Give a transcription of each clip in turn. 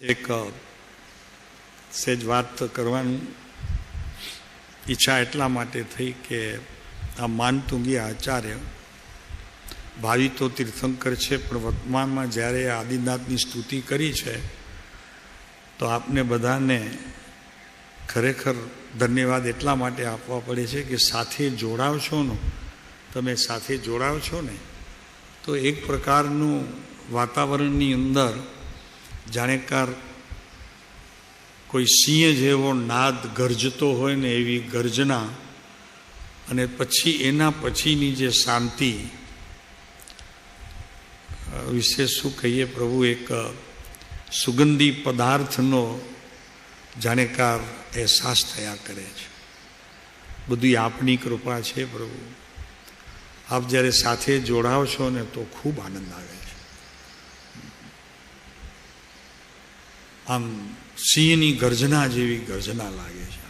એક સેજ વાત કરવાની ઈચ્છા એટલા માટે થઈ કે આ માનતુંગી આચાર્ય ભાવિ તો તીર્થંકર છે, પણ વર્તમાનમાં જ્યારે આદિનાથની સ્તુતિ કરી છે તો આપને બધાને ખરેખર ધન્યવાદ એટલા માટે આપવા પડે છે કે સાથે જોડાવ છો ને, તમે સાથે જોડાવ છો ને તો એક પ્રકારનું વાતાવરણની અંદર જાણેકાર કોઈ સિંહ જેવો નાદ ગર્જતો હોય ને એવી ગર્જના, અને પછી એના પછીની જે શાંતિ વિશે શું કહીએ પ્રભુ, એક સુગંધી પદાર્થનો જાણેકાર અહેસાસ થયા કરે છે. બધી આપની કૃપા છે પ્રભુ. આપ જ્યારે સાથે જોડાવ છો ને તો ખૂબ આનંદ આવે છે. આમ સિંહની ગર્જના જેવી ગર્જના લાગે છે.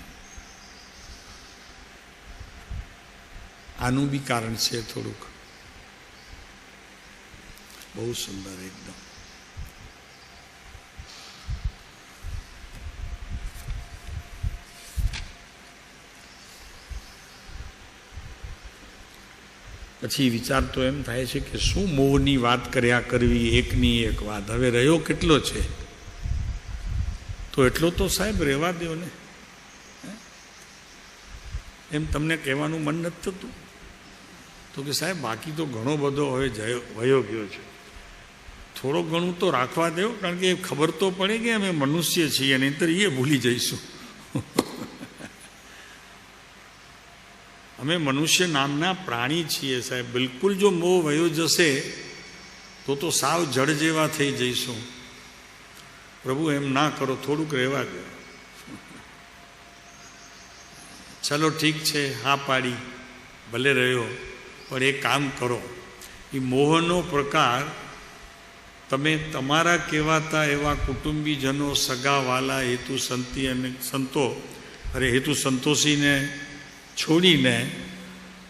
આનું બી કારણ છે થોડુંક. બહુ સુંદર એકદમ. પછી વિચાર તો એમ થાય છે કે શું મોહની વાત કર્યા કરવી, એકની એક વાત. હવે રહ્યો કેટલો છે, તો એટલો તો સાહેબ રહેવા દો ને. એમ તમને કહેવાનું મન નથી થતું? તો કે સાહેબ બાકી તો ઘણો બધો હવે વયો ગયો છે, થોડો ઘણું તો રાખવા દો, કારણ કે ખબર તો પડે કે અમે મનુષ્ય છીએ, નહીંતર એ ભૂલી જઈશું. અમે મનુષ્ય નામના પ્રાણી છીએ સાહેબ. બિલકુલ જો મોહ વયો જશે તો સાવ જડ જેવા થઈ જઈશું. પ્રભુ એમ ના કરો, થોડુંક રહેવા દો. ચલો ઠીક છે, હા પાડી, ભલે રહ્યો, પણ એક કામ કરો, એ મોહનો પ્રકાર તમે તમારા કહેવાતા એવા કુટુંબીજનો, સગાવાલા, હેતુ સંતી અને હેતુ સંતોષીને છોડીને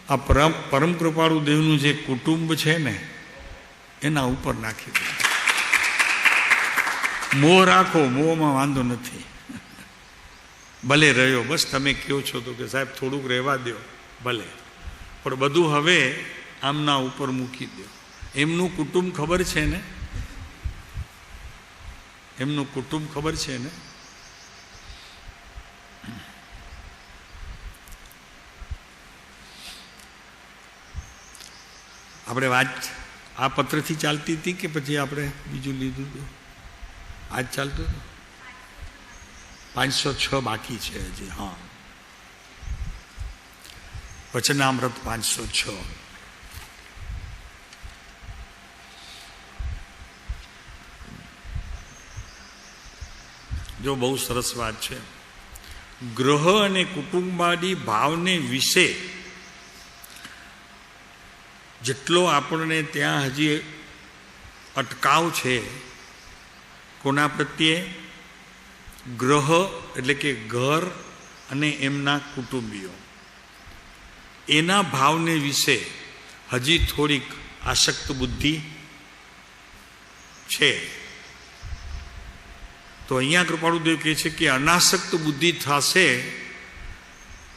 આ પરમ કૃપાળુ દેવનું જે કુટુંબ છે ને એના ઉપર નાખી દો. મોહ રાખો, મોહમાં વાંધો નથી, ભલે રહ્યો. બસ તમે કહો છો તો કે સાહેબ થોડુંક રહેવા દો, ભલે, પણ બધું હવે આમના ઉપર મૂકી દો. એમનું કુટુંબ ખબર છે ને, એમનું કુટુંબ ખબર છે ને. આપણે વાત આ પત્રથી ચાલતી હતી કે પછી આપણે બીજું લીધું હતું? આજ ચાલતું હતું. 506 બાકી છે હજી. હા, વચનામૃત 506. જો બહુ સરસ વાત છે. ગ્રહ અને કુટુંબાદી ભાવને વિશે જેટલો આપણને ત્યાં હજી અટકાવ છે, કોના પ્રત્યે? ગ્રહ એટલે કે ઘર અને એમના કુટુંબીઓ, એના ભાવને વિશે હજી થોડીક આસક્ત બુદ્ધિ છે. તો અહીંયા કૃપાળુદેવ કહે છે કે અનાસક્ત બુદ્ધિ થશે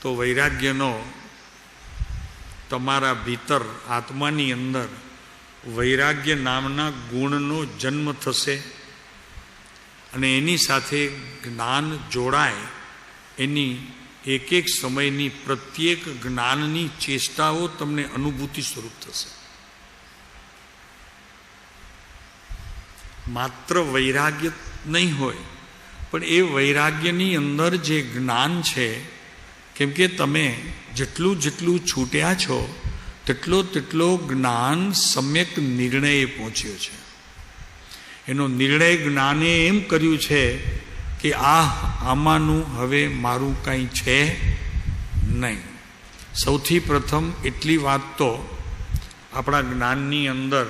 તો વૈરાગ્યનો તમારા ભીતર આત્માની અંદર વૈરાગ્ય નામના ગુણનો જન્મ થશે, અને એની સાથે જ્ઞાન જોડાય. એની એક એક સમયની પ્રત્યેક જ્ઞાનની ચેષ્ટાઓ તમને અનુભૂતિ સ્વરૂપ થશે. માત્ર વૈરાગ્ય નહીં હોય, પણ એ વૈરાગ્યની અંદર જે જ્ઞાન છે, કેમ કે તમે જેટલું જેટલું છૂટ્યા છો તેટલો જ્ઞાન સમ્યક નિર્ણયે પહોંચ્યો છે. એનો નિર્ણય જ્ઞાને એમ કર્યું છે કે આમાંનું હવે મારું કંઈ છે નહીં. સૌથી પ્રથમ એટલી વાત તો આપણા જ્ઞાનની અંદર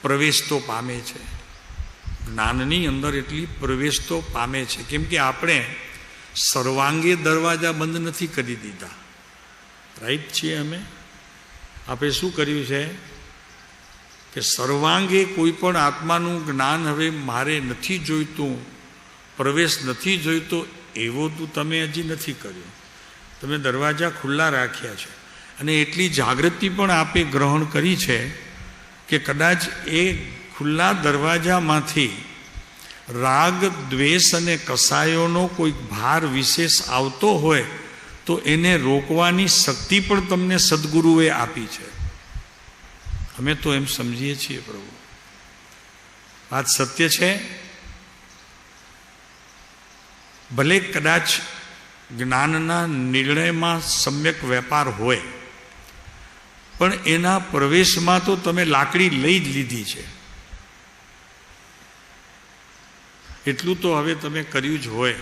પ્રવેશ તો પામે છે. જ્ઞાનની અંદર એટલી પ્રવેશ તો પામે છે, કેમ કે આપણે સર્વાંગે દરવાજા બંધ નથી કરી દીધા. રાઈટ છીએ અમે? આપણે શું કર્યું છે કે સર્વાંગે કોઈ પણ આત્માનું જ્ઞાન હવે મારે નથી જોઈતું, પ્રવેશ નથી જોઈતો, એવો તો તમે હજી નથી કર્યો. તમે દરવાજા ખુલ્લા રાખ્યા છે, અને એટલી જાગૃતિ પણ આપે ગ્રહણ કરી છે કે કદાચ એ ખુલ્લા દરવાજામાંથી રાગ, દ્વેષ અને કસાયોનો કોઈ ભાર વિશેષ આવતો હોય તો એને રોકવાની શક્તિ પણ તમને સદગુરુએ આપી છે. અમે તો એમ સમજીએ છીએ પ્રભુ, વાત સત્ય છે. ભલે કદાચ જ્ઞાનના નિર્ણયમાં સમ્યક વેપાર હોય, પણ એના પ્રવેશમાં તો તમે લાકડી લઈ જ લીધી છે. એટલું તો હવે તમે કર્યું જ હોય.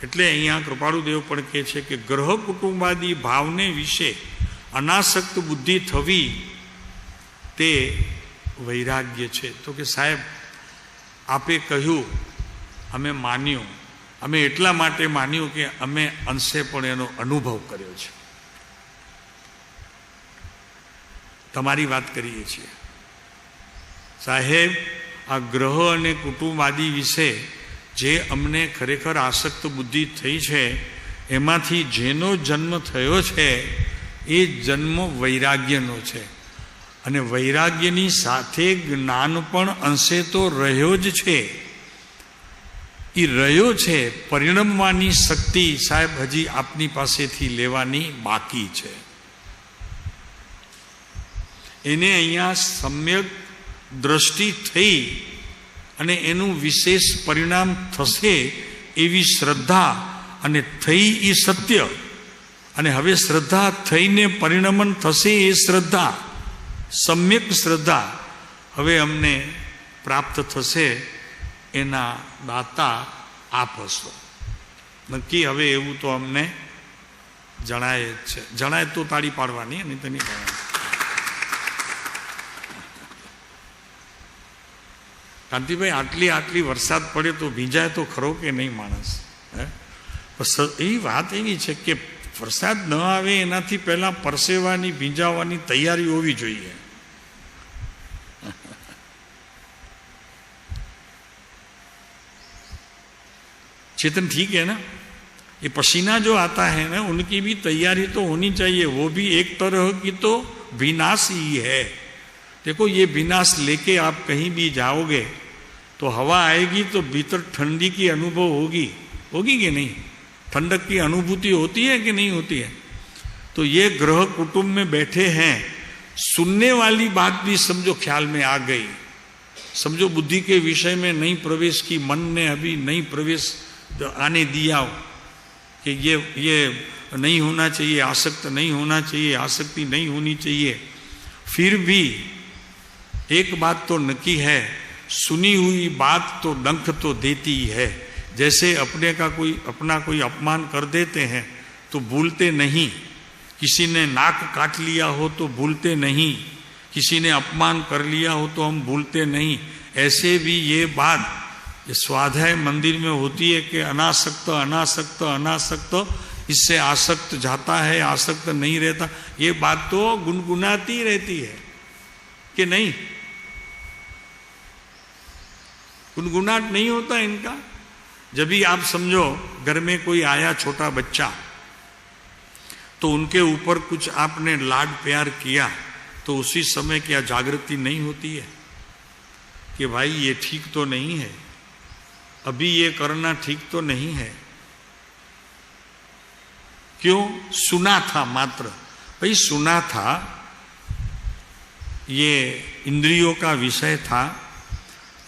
એટલે અહીંયા કૃપાળુદેવ પણ કહે છે કે ગ્રહ કુટુંબાદી ભાવને વિશે અનાસક્ત બુદ્ધિ થવી તે વૈરાગ્ય છે. તો કે સાહેબ, આપે કહ્યું, અમે માન્યું, અમે એટલા માટે માન્યું કે અમે અંશે પણ એનો અનુભવ કર્યો છે. તમારી વાત કરીએ છીએ સાહેબ. આ ગ્રહ અને કુટુંબાદી વિશે જે અમને ખરેખર આસક્ત બુદ્ધિ થઈ છે, એમાંથી જેનો જન્મ થયો છે એ જન્મ વૈરાગ્યનો છે. અને વૈરાગ્યની સાથે જ્ઞાન પણ અંશે તો રહ્યો જ છે. એ રહ્યો છે, પરિણમવાની શક્તિ સાહેબ હજી આપની પાસેથી લેવાની બાકી છે. એને અહીંયા સમ્યક દ્રષ્ટિ થઈ અને એનું વિશેષ પરિણામ થશે એવી શ્રદ્ધા, અને થઈ એ સત્ય, અને હવે શ્રદ્ધા થઈને પરિણમન થશે એ શ્રદ્ધા, સમ્યક શ્રદ્ધા હવે અમને પ્રાપ્ત થશે. એના દાતા આપ હશો. નક્કી હવે એવું તો અમને જણાય જ છે. જણાય તો તાળી પાડવાની, અને તેની કાંતિભાઈ આટલી વરસાદ પડે તો ભીંજાય તો ખરો કે નહીં માણસ? એ વાત એવી છે કે વરસાદ ન આવે એનાથી પહેલા પરસેવાની, ભીંજાવાની તૈયારી હોવી જોઈએ. चेतन ठीक है ना? ये पसीना जो आता है ना, उनकी भी तैयारी तो होनी चाहिए. वो भी एक तरह की तो विनाश ही है. देखो, ये विनाश लेके आप कहीं भी जाओगे तो हवा आएगी तो भीतर ठंडी की अनुभव होगी कि नहीं? ठंडक की अनुभूति होती है कि नहीं होती है? तो ये ग्रह कुटुंब में बैठे हैं, सुनने वाली बात भी समझो ख्याल में आ गई. समझो बुद्धि के विषय में नहीं प्रवेश की, मन ने अभी नहीं प्रवेश आने दिया कि ये नहीं होना चाहिए, आसक्त नहीं होना चाहिए, आसक्ति नहीं होनी चाहिए. फिर भी एक बात तो नक्की है, सुनी हुई बात तो डंक तो देती ही है. जैसे अपना कोई अपमान कर देते हैं तो भूलते नहीं. किसी ने नाक काट लिया हो तो भूलते नहीं. किसी ने अपमान कर लिया हो तो हम भूलते नहीं. ऐसे भी ये बात ये स्वाध्याय मंदिर में होती है कि अनासक्त अनासक्त अनासक्त, इससे आसक्त जाता है, आसक्त नहीं रहता. ये बात तो गुनगुनाती रहती है कि नहीं? गुनगुनाट नहीं होता इनका. जब भी आप समझो घर में कोई आया छोटा बच्चा, तो उनके ऊपर कुछ आपने लाड प्यार किया, तो उसी समय क्या जागृति नहीं होती है कि भाई ये ठीक तो नहीं है, अभी ये करना ठीक तो नहीं है? क्यों? सुना था मात्र. भाई सुना था, ये इंद्रियों का विषय था.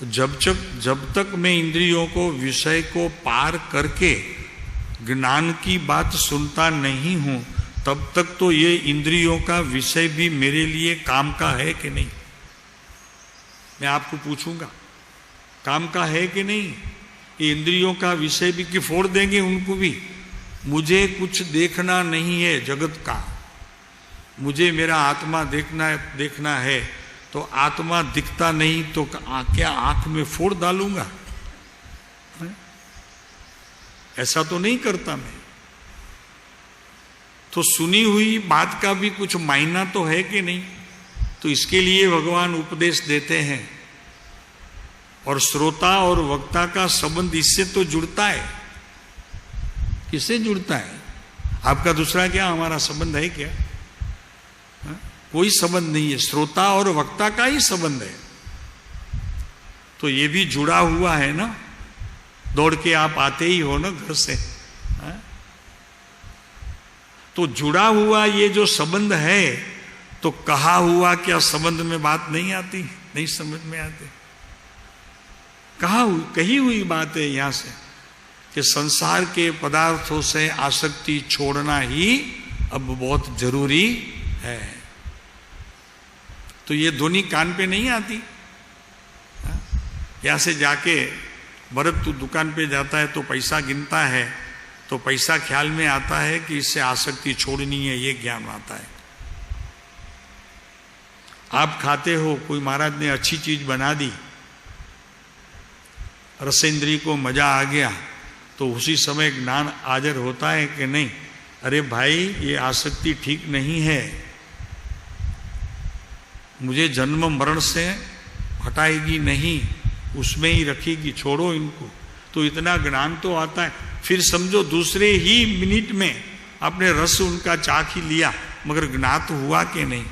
जब तक मैं इंद्रियों को विषय को पार करके ज्ञान की बात सुनता नहीं हूं, तब तक तो ये इंद्रियों का विषय भी मेरे लिए काम का है कि नहीं? मैं आपको पूछूंगा, काम का है कि नहीं? ये इंद्रियों का विषय भी कि फोड़ देंगे उनको भी. मुझे कुछ देखना नहीं है जगत का, मुझे मेरा आत्मा देखना है. तो आत्मा दिखता नहीं तो क्या आंख में फोड़ डालूंगा? ऐसा तो नहीं करता मैं. तो सुनी हुई बात का भी कुछ मायना तो है कि नहीं? तो इसके लिए भगवान उपदेश देते हैं. और श्रोता और वक्ता का संबंध इससे तो जुड़ता है. किससे जुड़ता है? आपका दूसरा क्या, हमारा संबंध है क्या? कोई संबंध नहीं है. श्रोता और वक्ता का ही संबंध है. तो ये भी जुड़ा हुआ है ना. दौड़ के आप आते ही हो ना घर से. तो जुड़ा हुआ ये जो संबंध है, तो कहा हुआ क्या संबंध में बात नहीं आती, नहीं समझ में आती. कही हुई बात है यहां से कि संसार के पदार्थों से आसक्ति छोड़ना ही अब बहुत जरूरी है। तो ये ध्वनि कान पे नहीं आती। यहां से जाके भरत तू दुकान पे जाता है तो पैसा गिनता है, तो पैसा ख्याल में आता है कि इससे आसक्ति छोड़नी है, ये ज्ञान आता है। आप खाते हो, कोई महाराज ने अच्छी चीज बना दी, रसेंद्री को मजा आ गया, तो उसी समय ज्ञान हाजिर होता है कि नहीं, अरे भाई ये आसक्ति ठीक नहीं है, मुझे जन्म मरण से हटाएगी नहीं, उसमें ही रखेगी, छोड़ो इनको। तो इतना ज्ञान तो आता है। फिर समझो दूसरे ही मिनट में आपने रस उनका चाख ही लिया, मगर ज्ञात हुआ कि नहीं।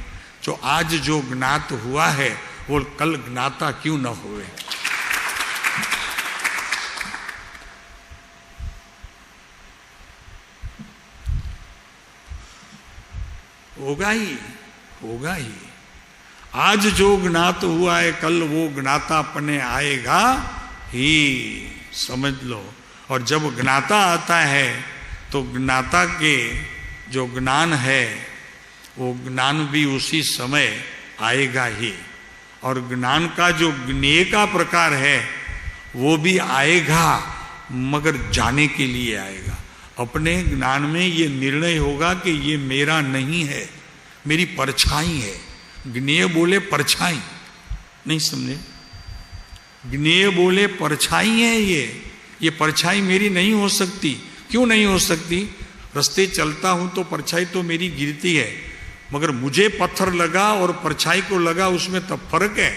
जो आज जो ज्ञात हुआ है वो कल ज्ञाता क्यों न हुए। होगा ही, होगा ही। आज जो ज्ञात हुआ है कल वो ज्ञातापने आएगा ही, समझ लो। और जब ज्ञाता आता है तो ज्ञाता के जो ज्ञान है वो ज्ञान भी उसी समय आएगा ही। और ज्ञान का जो ज्ञेय का प्रकार है वो भी आएगा, मगर जाने के लिए आएगा। अपने ज्ञान में ये निर्णय होगा कि ये मेरा नहीं है, मेरी परछाई है। ज्ञेय बोले परछाई, नहीं समझे? ज्ञेय बोले परछाई है, ये परछाई मेरी नहीं हो सकती। क्यों नहीं हो सकती? रास्ते चलता हूं तो परछाई तो मेरी गिरती है, मगर मुझे पत्थर लगा और परछाई को लगा, उसमें तब फर्क है।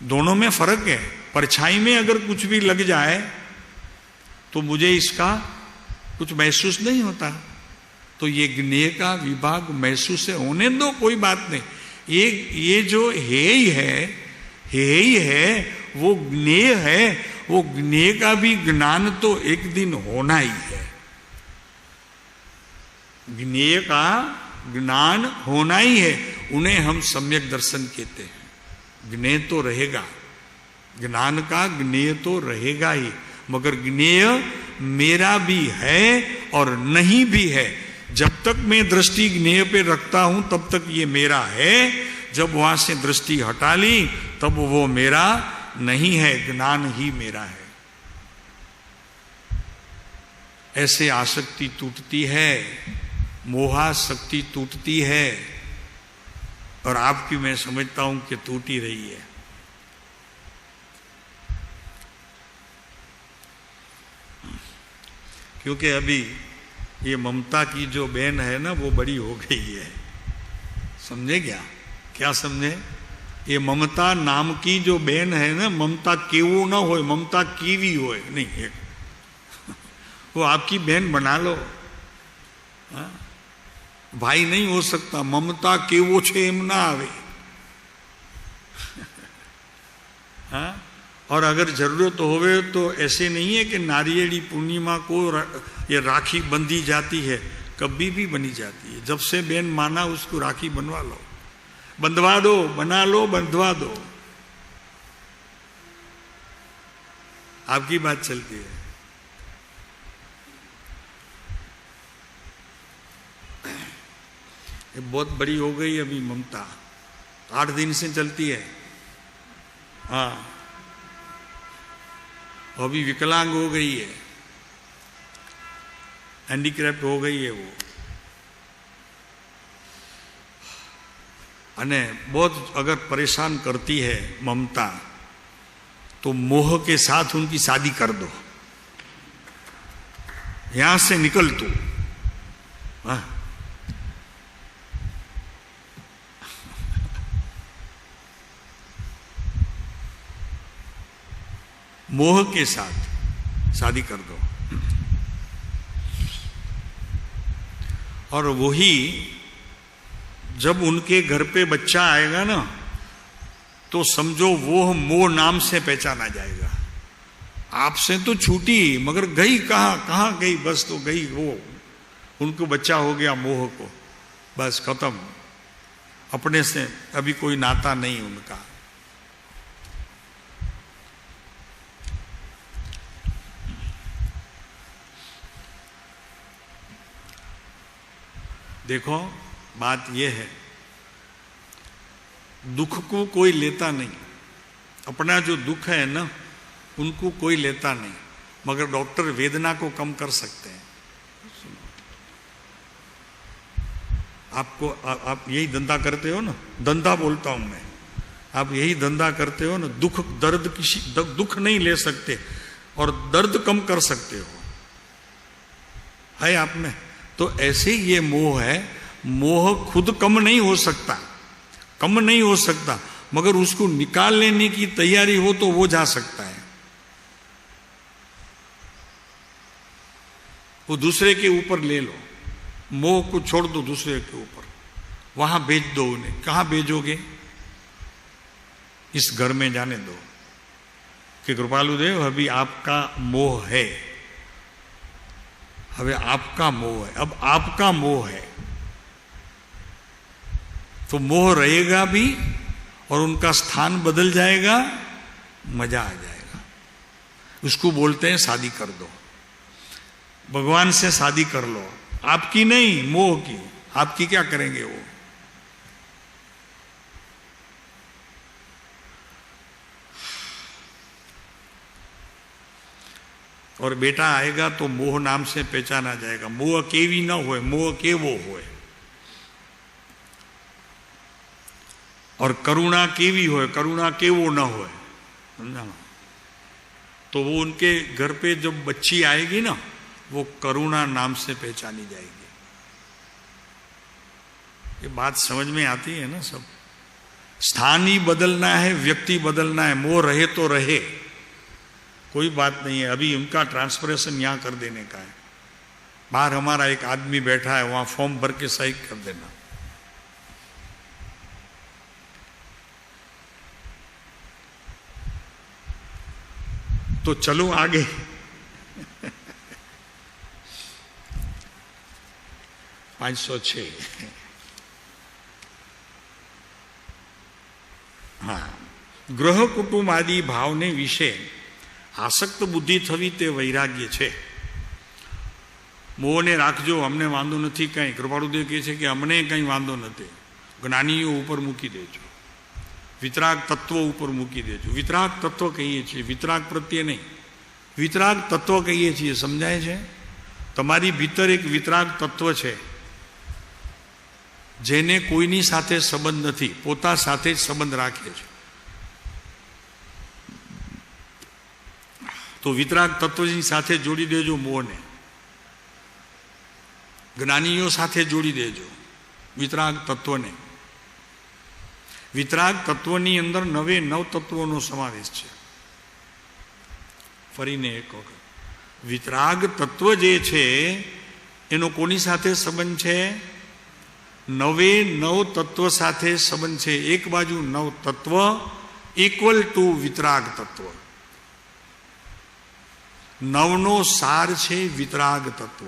दोनों में फर्क है। परछाई में अगर कुछ भी लग जाए तो मुझे इसका कुछ महसूस नहीं होता। तो ये ज्ञेय का विभाग महसूस है, होने दो, कोई बात नहीं। ये जो है ही है, वो ज्ञेय है। वो ज्ञेय का भी ज्ञान तो एक दिन होना ही है। ज्ञेय का ज्ञान होना ही है, उन्हें हम सम्यक दर्शन कहते हैं। ज्ञेय तो रहेगा, ज्ञान का ज्ञेय तो रहेगा ही, मगर ज्ञेय मेरा भी है और नहीं भी है। जब तक मैं दृष्टि ज्ञेय पे रखता हूं तब तक ये मेरा है, जब वहां से दृष्टि हटा ली तब वो मेरा नहीं है, ज्ञान ही मेरा है। ऐसे आसक्ति टूटती है, मोहासक्ति टूटती है, और आपकी मैं समझता हूं कि टूट ही रही है। क्योंकि अभी ये ममता की जो बहन है ना, वो बड़ी हो गई है। समझे क्या समझे? ये ममता नाम की जो बहन है ना, ममता केवो ना हो, ममता कीवी हो, नहीं एक वो आपकी बहन बना लो। हा? भाई नहीं हो सकता, ममता केवो छे एम ना आवे। हाँ? और अगर जरूरत होवे तो ऐसे नहीं है कि नारियेली पूर्णिमा को ये राखी बंधी जाती है, कभी भी बनी जाती है। जब से बहन माना उसको राखी बनवा लो, बंधवा दो, बना लो, बंधवा दो, आपकी बात चलती है। ये बहुत बड़ी हो गई अभी ममता, 8 दिन से चलती है। हाँ, अभी विकलांग हो गई है, हैंडीक्राफ्ट हो गई है वो। अने बहुत अगर परेशान करती है ममता, तो मोह के साथ उनकी शादी कर दो, यहां से निकल तू। हाँ, मोह के साथ शादी कर दो। और वही जब उनके घर पे बच्चा आएगा ना, तो समझो वो मोह नाम से पहचाना जाएगा। आपसे तो छूटी, मगर गई कहां गई? बस तो गई वो, उनको बच्चा हो गया मोह को, बस खत्म। अपने से अभी कोई नाता नहीं उनका। देखो बात यह है, दुख को कोई लेता नहीं, अपना जो दुख है ना उनको कोई लेता नहीं, मगर डॉक्टर वेदना को कम कर सकते हैं। आपको आप यही धंधा करते हो ना, धंधा बोलता हूं मैं, आप यही धंधा करते हो ना, दुख दर्द किसी दुख नहीं ले सकते और दर्द कम कर सकते हो, है आप में। तो ऐसे ही ये मोह है, मोह खुद कम नहीं हो सकता, कम नहीं हो सकता, मगर उसको निकाल लेने की तैयारी हो तो वो जा सकता है। वो दूसरे के ऊपर ले लो, मोह को छोड़ दो दूसरे के ऊपर, वहां भेज दो उन्हें। कहां भेजोगे? इस घर में जाने दो कि कृपालुदेव अभी आपका मोह है, अभी आपका मोह है, अब आपका मोह है, तो मोह रहेगा भी और उनका स्थान बदल जाएगा, मजा आ जाएगा। उसको बोलते हैं शादी कर दो, भगवान से शादी कर लो, आपकी नहीं मोह की। आपकी क्या करेंगे वो? और बेटा आएगा तो मोह नाम से पहचाना जाएगा। मोह केवी न होए, मोह केवो होए। और करुणा केवी होए, करुणा केवो न होए, समझा? तो वो उनके घर पे जब बच्ची आएगी ना, वो करुणा नाम से पहचानी जाएगी। ये बात समझ में आती है ना सब? स्थान ही बदलना है, व्यक्ति बदलना है, मोह रहे तो रहे, कोई बात नहीं है। अभी उनका ट्रांसफरेशन यहां कर देने का है। बाहर हमारा एक आदमी बैठा है, वहां फॉर्म भर के सही कर देना। तो चलो आगे। पांच 506। हाँ, ગ્રહ કુટુંબ આદિ ભાવને વિશે આસક્ત બુદ્ધિ થવી તે વૈરાગ્ય છે। મોહને રાખજો, અમને વાંધો નથી કંઈ। કૃપાળુદેવ કહે છે કે અમને કંઈ વાંધો નથી, જ્ઞાનીઓ ઉપર મૂકી દેજો, વિતરાગ તત્વ ઉપર મૂકી દેજો। વિતરાગ તત્વ કહીએ છીએ, વિતરાગ પ્રત્યે નહીં, વિતરાગ તત્વ કહીએ છીએ, સમજાય છે? તમારી ભીતર એક વિતરાગ તત્વ છે, જેને કોઈની સાથે સંબંધ નથી, પોતા સાથે જ સંબંધ રાખે છે। તો વિતરાગ તત્વની સાથે જોડી દેજો મોહને, જ્ઞાનીઓ સાથે જોડી દેજો વિતરાગ તત્વને। વિતરાગ તત્વની અંદર 9 તત્વોનો સમાવેશ છે। ફરીને એક વખત, વિતરાગ તત્વ જે છે એનો કોની સાથે સંબંધ છે? 9 તત્વ સાથે સંબંધ છે। એક બાજુ 9 તત્વ ઇક્વલ ટુ વિતરાગ તત્વ, 9નો સાર છે વિતરાગ તત્વ,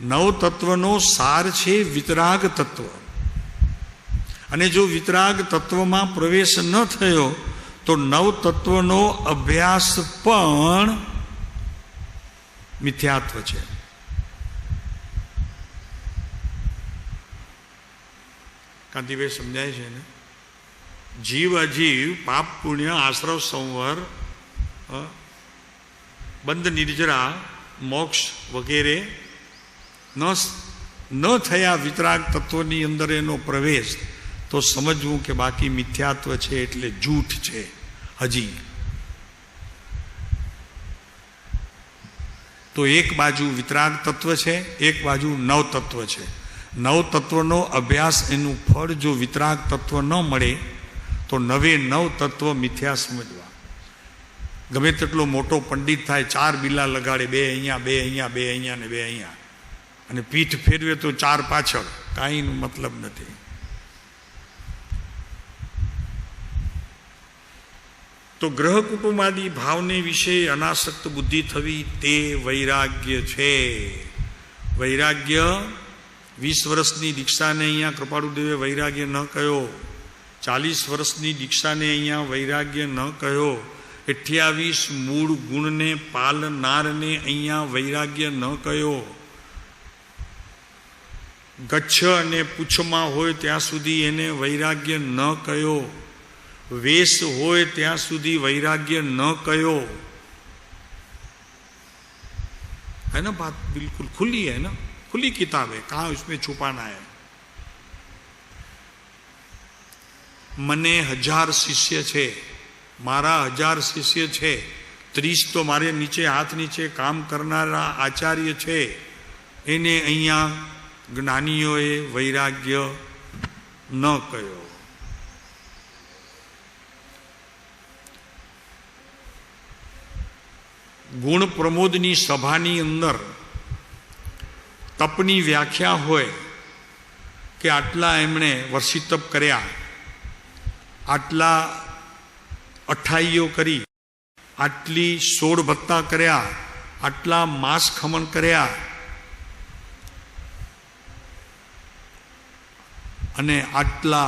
9 તત્વનો સાર છે વિતરાગ તત્વ। અને જો વિતરાગ તત્વમાં પ્રવેશ ન થયો તો 9 તત્વનો અભ્યાસ પણ મિથ્યાત્વ છે। કાંતિભાઈ સમજાય છે ને? જીવ અજીવ, પાપ પુણ્ય, આશ્રવ સંવર, બંધ નિર્જરા, મોક્ષ વગેરે ન થયા વિતરાગ તત્વની અંદર એનો પ્રવેશ, તો સમજવું કે બાકી મિથ્યાત્વ છે, એટલે જૂઠ છે હજી। તો એક બાજુ વિતરાગ તત્વ છે, એક બાજુ 9 તત્વ છે। 9 તત્વનો અભ્યાસ, એનું ફળ જો વિતરાગ તત્વ ન મળે તો 9 તત્વ મિથ્યા સમજવા। ગમે તેટલો મોટો પંડિત થાય, 4 બિલ્લા લગાડે, 2 અહીંયા, 2 અહીંયા, 2 અહીંયા ને 2 અહીંયા, અને પીઠ ફેરવે તો 4 પાછળ, કાંઈ મતલબ નથી। તો ગ્રહ કુટુંબાદિ ભાવને વિશે અનાસક્ત બુદ્ધિ થવી તે વૈરાગ્ય છે। વૈરાગ્ય 20 વર્ષની દીક્ષાને અહીંયા કૃપાળુદેવે વૈરાગ્ય ન કહ્યો, 40 વર્ષની દીક્ષાને અહીંયા વૈરાગ્ય ન કહ્યો, 28 મૂળ ગુણને પાલનારને અહીંયા વૈરાગ્ય ન કહ્યો। ગચ્છ અને પૂછમાં હોય ત્યાં સુધી એને વૈરાગ્ય ન કયો, વેશ હોય ત્યાં સુધી વૈરાગ્ય ન कयो। है ना बात, बिल्कुल खुली है ना, खुली किताब है, कहाँ इसमें छुपाना है। मने 1000 शिष्य छे, मारा 1000 शिष्य छे, 30 तो मारे नीचे हाथ नीचे काम करनारा आचार्य छे, एने अहींया ज्ञानीओए वैराग्य न कयो। गुण प्रमोदनी सभानी अंदर तपनी व्याख्या होय कि आटला एमणे वर्षी तप कर्या, आटला अठाईओ करी, आटली 16 भत्ता कर्या, आटला मास खमन कर्या अने आटला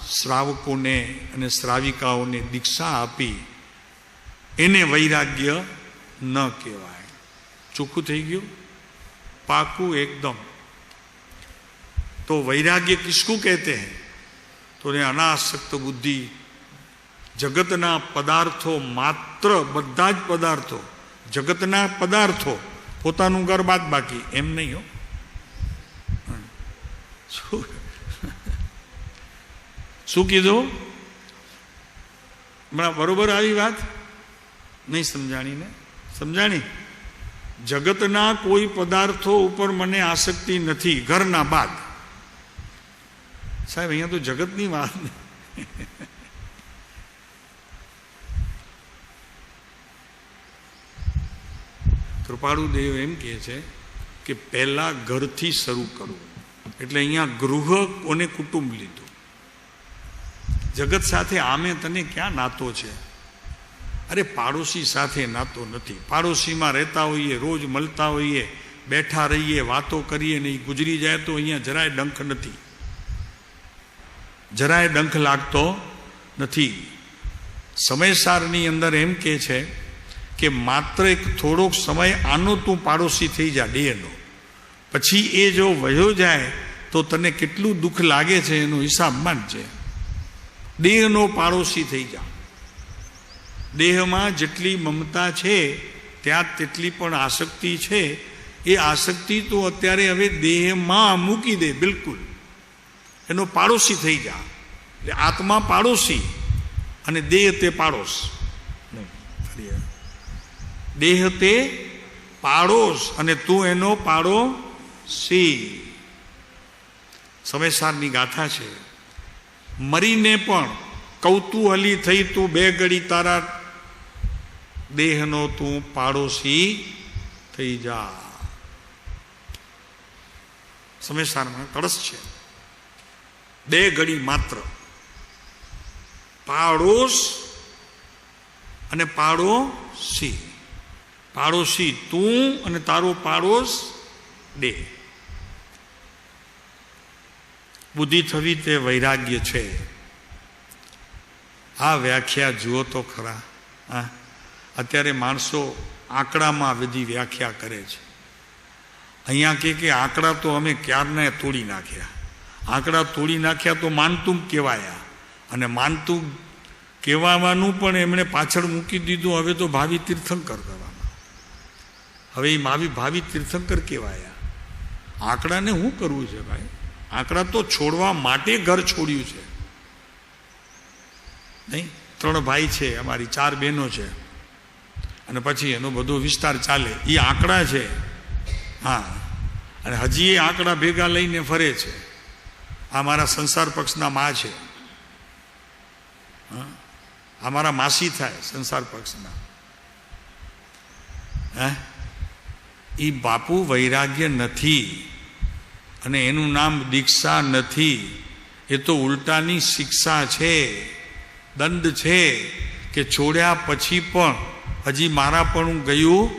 श्रावकोने अने श्राविकाओने दीक्षा आपी, एने वैराग्य न कहेवाय। चोख्खुं थई गयुं, पाकू एकदम। तो वैराग्य किसको कहते हैं? तो अनासक्त बुद्धि, जगतना पदार्थों मात्र, बधा ज पदार्थों, जगतना पदार्थों, पोतानुं घर बात बाकी, एम नहीं हो। શું કીધું? બરોબર આવી વાત નહીં સમજાણી ને? સમજાણી? જગતના કોઈ પદાર્થો ઉપર મને આસક્તિ નથી, ઘરના બાદ। સાહેબ અહીંયા તો જગતની વાત। કૃપાળુ દેવ એમ કહે છે કે પહેલા ઘરથી શરૂ કરવું, એટલે અહીંયા ગૃહ કોને કુટુંબ લીધું। જગત સાથે આમે તને ક્યાં નાતો છે? અરે પાડોશી સાથે નાતો નથી। પાડોશીમાં રહેતા હોઈએ, રોજ મળતા હોઈએ, બેઠા રહીએ, વાતો કરીએ ને એ ગુજરી જાય તો અહીંયા જરાય ડંખ નથી, જરાય ડંખ લાગતો નથી। સમયસારની અંદર એમ કહે છે કે માત્ર એક થોડોક સમય આનો તું પાડોશી થઈ જા, દેહનો, પછી એ જો વયો જાય તો તને કેટલું દુઃખ લાગે છે એનો હિસાબ માંડજે। દેહનો પાડોશી થઈ જા। દેહમાં જેટલી મમતા છે ત્યાં તેટલી પણ આસક્તિ છે, એ આસક્તિ તો અત્યારે હવે દેહમાં મૂકી દે, બિલકુલ એનો પાડોશી થઈ જા। એટલે આત્મા પાડોશી અને દેહ તે પાડોશ નહીં, દેહ તે પાડોશ અને તું એનો પાડોશી। સમયસારની ગાથા છે। મરીને પણ કૌતૂહલી થઈ તું 2 ઘડી તારા દેહનો તું પાડોશી થઈ જા। સમયસારમાં કળશ છે, 2 ઘડી માત્ર પાડોશ અને પાડોશી। પાડોશી તું અને તારો પાડોશ દેહ। બુદ્ધિ થવી તે વૈરાગ્ય છે। આ વ્યાખ્યા જુઓ તો ખરા। હા, અત્યારે માણસો આંકડામાં બધી વ્યાખ્યા કરે છે। અહીંયા કે આંકડા તો અમે ક્યારના તોડી નાખ્યા, આંકડા તોડી નાખ્યા તો માનતું કહેવાયા, અને માનતું કહેવાનું પણ એમણે પાછળ મૂકી દીધું। હવે તો ભાવિ તીર્થંકર કરવાના, હવે એ ભાવિ તીર્થંકર કહેવાયા। આંકડાને શું કરવું છે ભાઈ? આંકડા તો છોડવા માટે ઘર છોડ્યું છે નહીં? 3 ભાઈ છે, અમારી 4 બહેનો છે, અને પછી એનો બધો વિસ્તાર ચાલે, એ આંકડા છે। હા, અને હજી એ આંકડા ભેગા લઈને ફરે છે। આ મારા સંસાર પક્ષના મા છે, આ મારા માસી થાય સંસાર પક્ષના। હે, એ બાપુ વૈરાગ્ય નથી, અને એનું નામ દીક્ષા નથી, એ તો ઉલટાની શિક્ષા છે, દંડ છે કે છોડ્યા પછી પણ હજી મારાપણું ગયું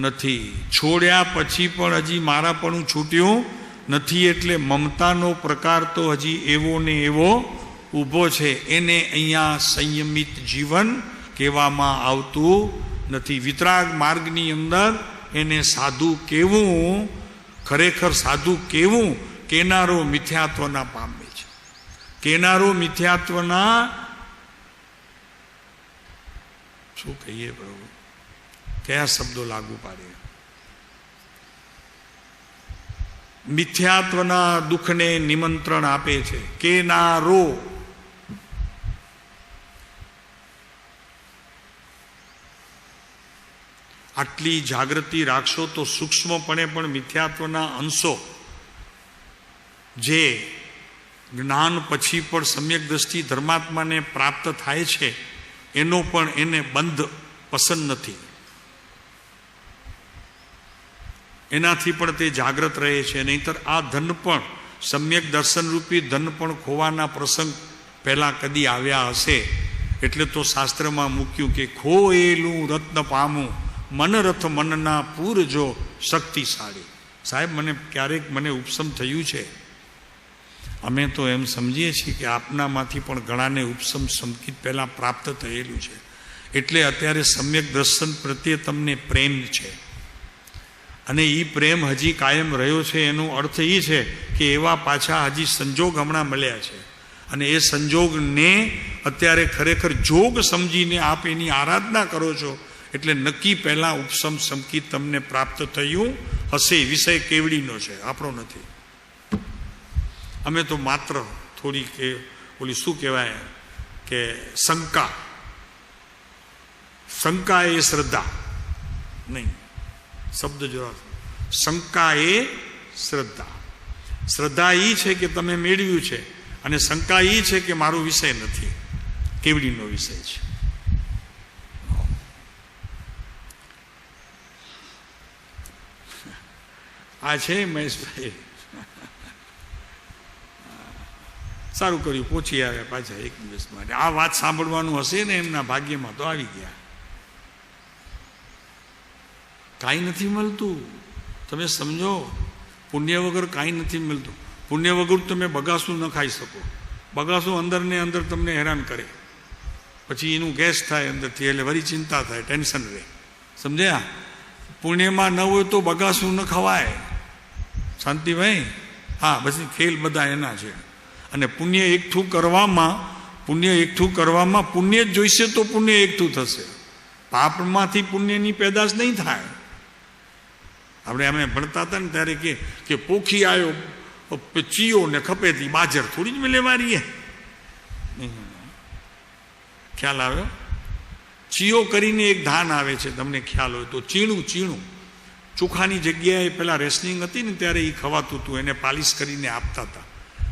નથી, છોડ્યા પછી પણ હજી મારાપણું છૂટ્યું નથી। એટલે મમતાનો પ્રકાર તો હજી એવો ને એવો ઊભો છે। એને અહીંયા સંયમિત જીવન કહેવામાં આવતું નથી। વિતરાગ માર્ગની અંદર એને સાધુ કહેવું, ખરેખર સાધુ કહેવું કેનારો મિથ્યાત્વના પામે છે. કેનારો મિથ્યાત્વના શું કહીએ પ્રભુ, કયા શબ્દો લાગુ પાડે? મિથ્યાત્વના દુઃખને નિમંત્રણ આપે છે. કેનારો આટલી જાગૃતિ રાખશો તો સૂક્ષ્મપણે પણ મિથ્યાત્વના અંશો જે જ્ઞાન પછી પણ સમ્યક દ્રષ્ટિ ધર્માત્માને પ્રાપ્ત થાય છે એનો પણ એને બંધ પસંદ નથી. એનાથી પણ તે જાગૃત રહે છે. નહીંતર આ ધન પણ સમ્યક દર્શનરૂપી ધન પણ ખોવાના પ્રસંગ પહેલાં કદી આવ્યા હશે. એટલે તો શાસ્ત્રમાં મૂક્યું કે ખોયેલું રત્ન પામું મનરથ મનના પૂરજો શક્તિશાળી. સાહેબ, ક્યારેક મને ઉપસમ થયું છે. અમે તો એમ સમજીએ છીએ કે આપનામાંથી પણ ઘણાને ઉપસમ સંકિત પહેલાં પ્રાપ્ત થયેલું છે. એટલે અત્યારે સમ્યક દર્શન પ્રત્યે તમને પ્રેમ છે. અને એ પ્રેમ હજી કાયમ રહ્યો છે. એનો અર્થ એ છે કે એવા પાછા હજી સંજોગ હમણાં મળ્યા છે. અને એ સંજોગને અત્યારે ખરેખર જોગ સમજીને આપ એની આરાધના કરો છો. એટલે નક્કી પહેલાં ઉપસમ સંકિત તમને પ્રાપ્ત થયું હશે. વિષય કેવડીનો છે, આપણો નથી. અમે તો માત્ર થોડી કે ઓલી શું કહેવાય કે શંકા એ શ્રદ્ધા નહીં. શબ્દ જોવા, શંકા એ શ્રદ્ધા. શ્રદ્ધા એ છે કે તમે મેળવ્યું છે, અને શંકા એ છે કે મારો વિષય નથી, કેવડીનો વિષય છે. આ છે મહેશભાઈ, સારું કર્યું પહોંચી આવ્યા પાછા એક દિવસ માટે. આ વાત સાંભળવાનું હશે ને એમના ભાગ્યમાં તો આવી ગયા. કાંઈ નથી મળતું, તમે સમજો. પુણ્ય વગર કાંઈ નથી મળતું. પુણ્ય વગર તમે બગાસું ન ખાઈ શકો. બગાસું અંદર ને અંદર તમને હેરાન કરે, પછી એનું ગેસ થાય અંદરથી, એટલે વળી ચિંતા થાય, ટેન્શન રહે. સમજ્યા? પુણ્યમાં ન હોય તો બગાસું ન ખવાય. શાંતિભાઈ, હા, પછી ખેલ બધા એના છે. અને પુણ્ય એકઠું કરવામાં પુણ્ય જ જોઈશે તો પુણ્ય એકઠું થશે. પાપમાંથી પુણ્યની પેદાશ નહીં થાય. આપણે અમે ભણતા હતા ને ત્યારે કે પોખી આવ્યો ચીયો ને ખપેતી બાજર થોડી જ મેલે મારીએ. ખ્યાલ આવ્યો? ચીયો કરીને એક ધાન આવે છે, તમને ખ્યાલ હોય તો. ચીણું ચોખાની જગ્યાએ પેલા રેશનિંગ હતી ને ત્યારે એ ખવાતું હતું, એને પાલિશ કરીને આપતા હતા.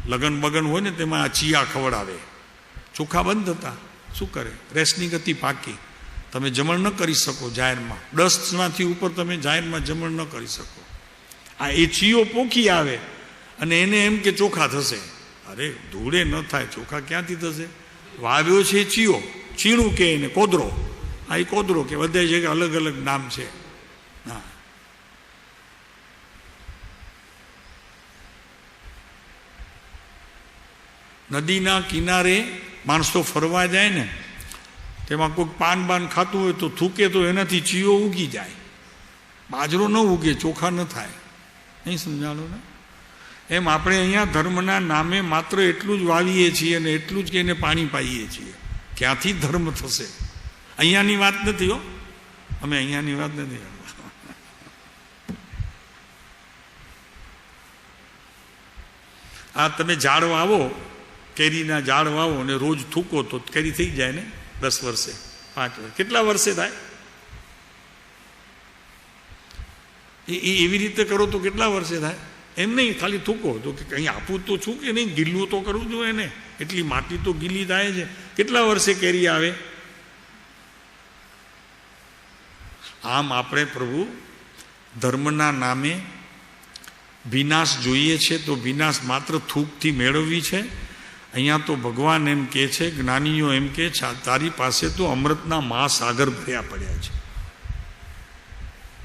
લગન બગન હોય ને તેમાં આ ચિયા ખવડાવે. ચોખા બંધ હતા, શું કરે? રેશનિંગ હતી પાકી. તમે જમણ ન કરી શકો જાહેરમાં. 10માંથી ઉપર તમે જાહેરમાં જમણ ન કરી શકો. આ એ ચીયો પોખી આવે અને એને એમ કે ચોખા થશે. અરે ધૂળે ન થાય, ચોખા ક્યાંથી થશે? વાવ્યો છે ચીયો, ચીણું કે એને કોદરો. આ એ કોદરો કે બધા જગ્યાએ અલગ અલગ નામ છે. હા, નદીના કિનારે માણસો ફરવા જાય ને, તેમાં કોઈ પાન બાન ખાતું હોય તો થૂકે તો એનાથી ચીયો ઉગી જાય. બાજરો ન ઉગે, ચોખા ન થાય. નહીં સમજાણો ને? એમ આપણે અહીંયા ધર્મના નામે માત્ર એટલું જ વાવીએ છીએ અને એટલું જ કે એને પાણી પાઈએ છીએ. ક્યાંથી ધર્મ થશે? અહીંયાની વાત નથી હો, અમે અહીંયાની વાત નથી. આ તમે ઝાડ વાવો, કેરીના ઝાડ વાવો અને રોજ થૂકો તો કેરી થઈ જાય ને 10 વર્ષે, 5 વર્ષે, કેટલા વર્ષે થાય? એવી રીતે કરો તો કેટલા વર્ષે થાય? એમ નહીં ખાલી થૂકો તો કે કંઈ આપવું તો છું કે નહીં, ગીલું તો કરવું જોઈએ ને. એટલી માટી તો ગીલી થાય છે. કેટલા વર્ષે કેરી આવે? આમ આપણે પ્રભુ ધર્મના નામે વિનાશ જોઈએ છે તો વિનાશ માત્ર થૂકથી મેળવવી છે. અહીંયા તો ભગવાન એમ કહે છે, જ્ઞાનીઓ એમ કહે છે, તારી પાસે તો અમૃતના મહાસાગર ભર્યા પડ્યા છે.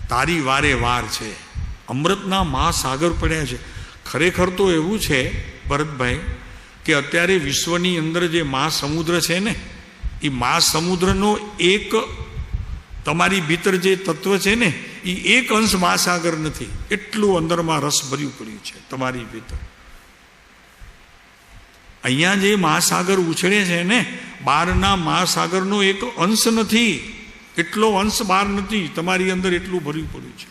તારી વારે વાર છે, અમૃતના મહાસાગર પડ્યા છે. ખરેખર તો એવું છે ભરતભાઈ કે અત્યારે વિશ્વની અંદર જે મહાસમુદ્ર છે ને, એ મહાસમુદ્રનો એક તમારી ભીતર જે તત્વ છે ને, એ એક અંશ મહાસાગર નથી. એટલું અંદરમાં રસ ભર્યું પડ્યું છે તમારી ભીતર. અહીંયા જે મહાસાગર ઉછળે છે ને, બહારના મહાસાગરનો એક અંશ નથી, એટલો અંશ બહાર નથી, તમારી અંદર એટલું ભર્યું પડ્યું છે.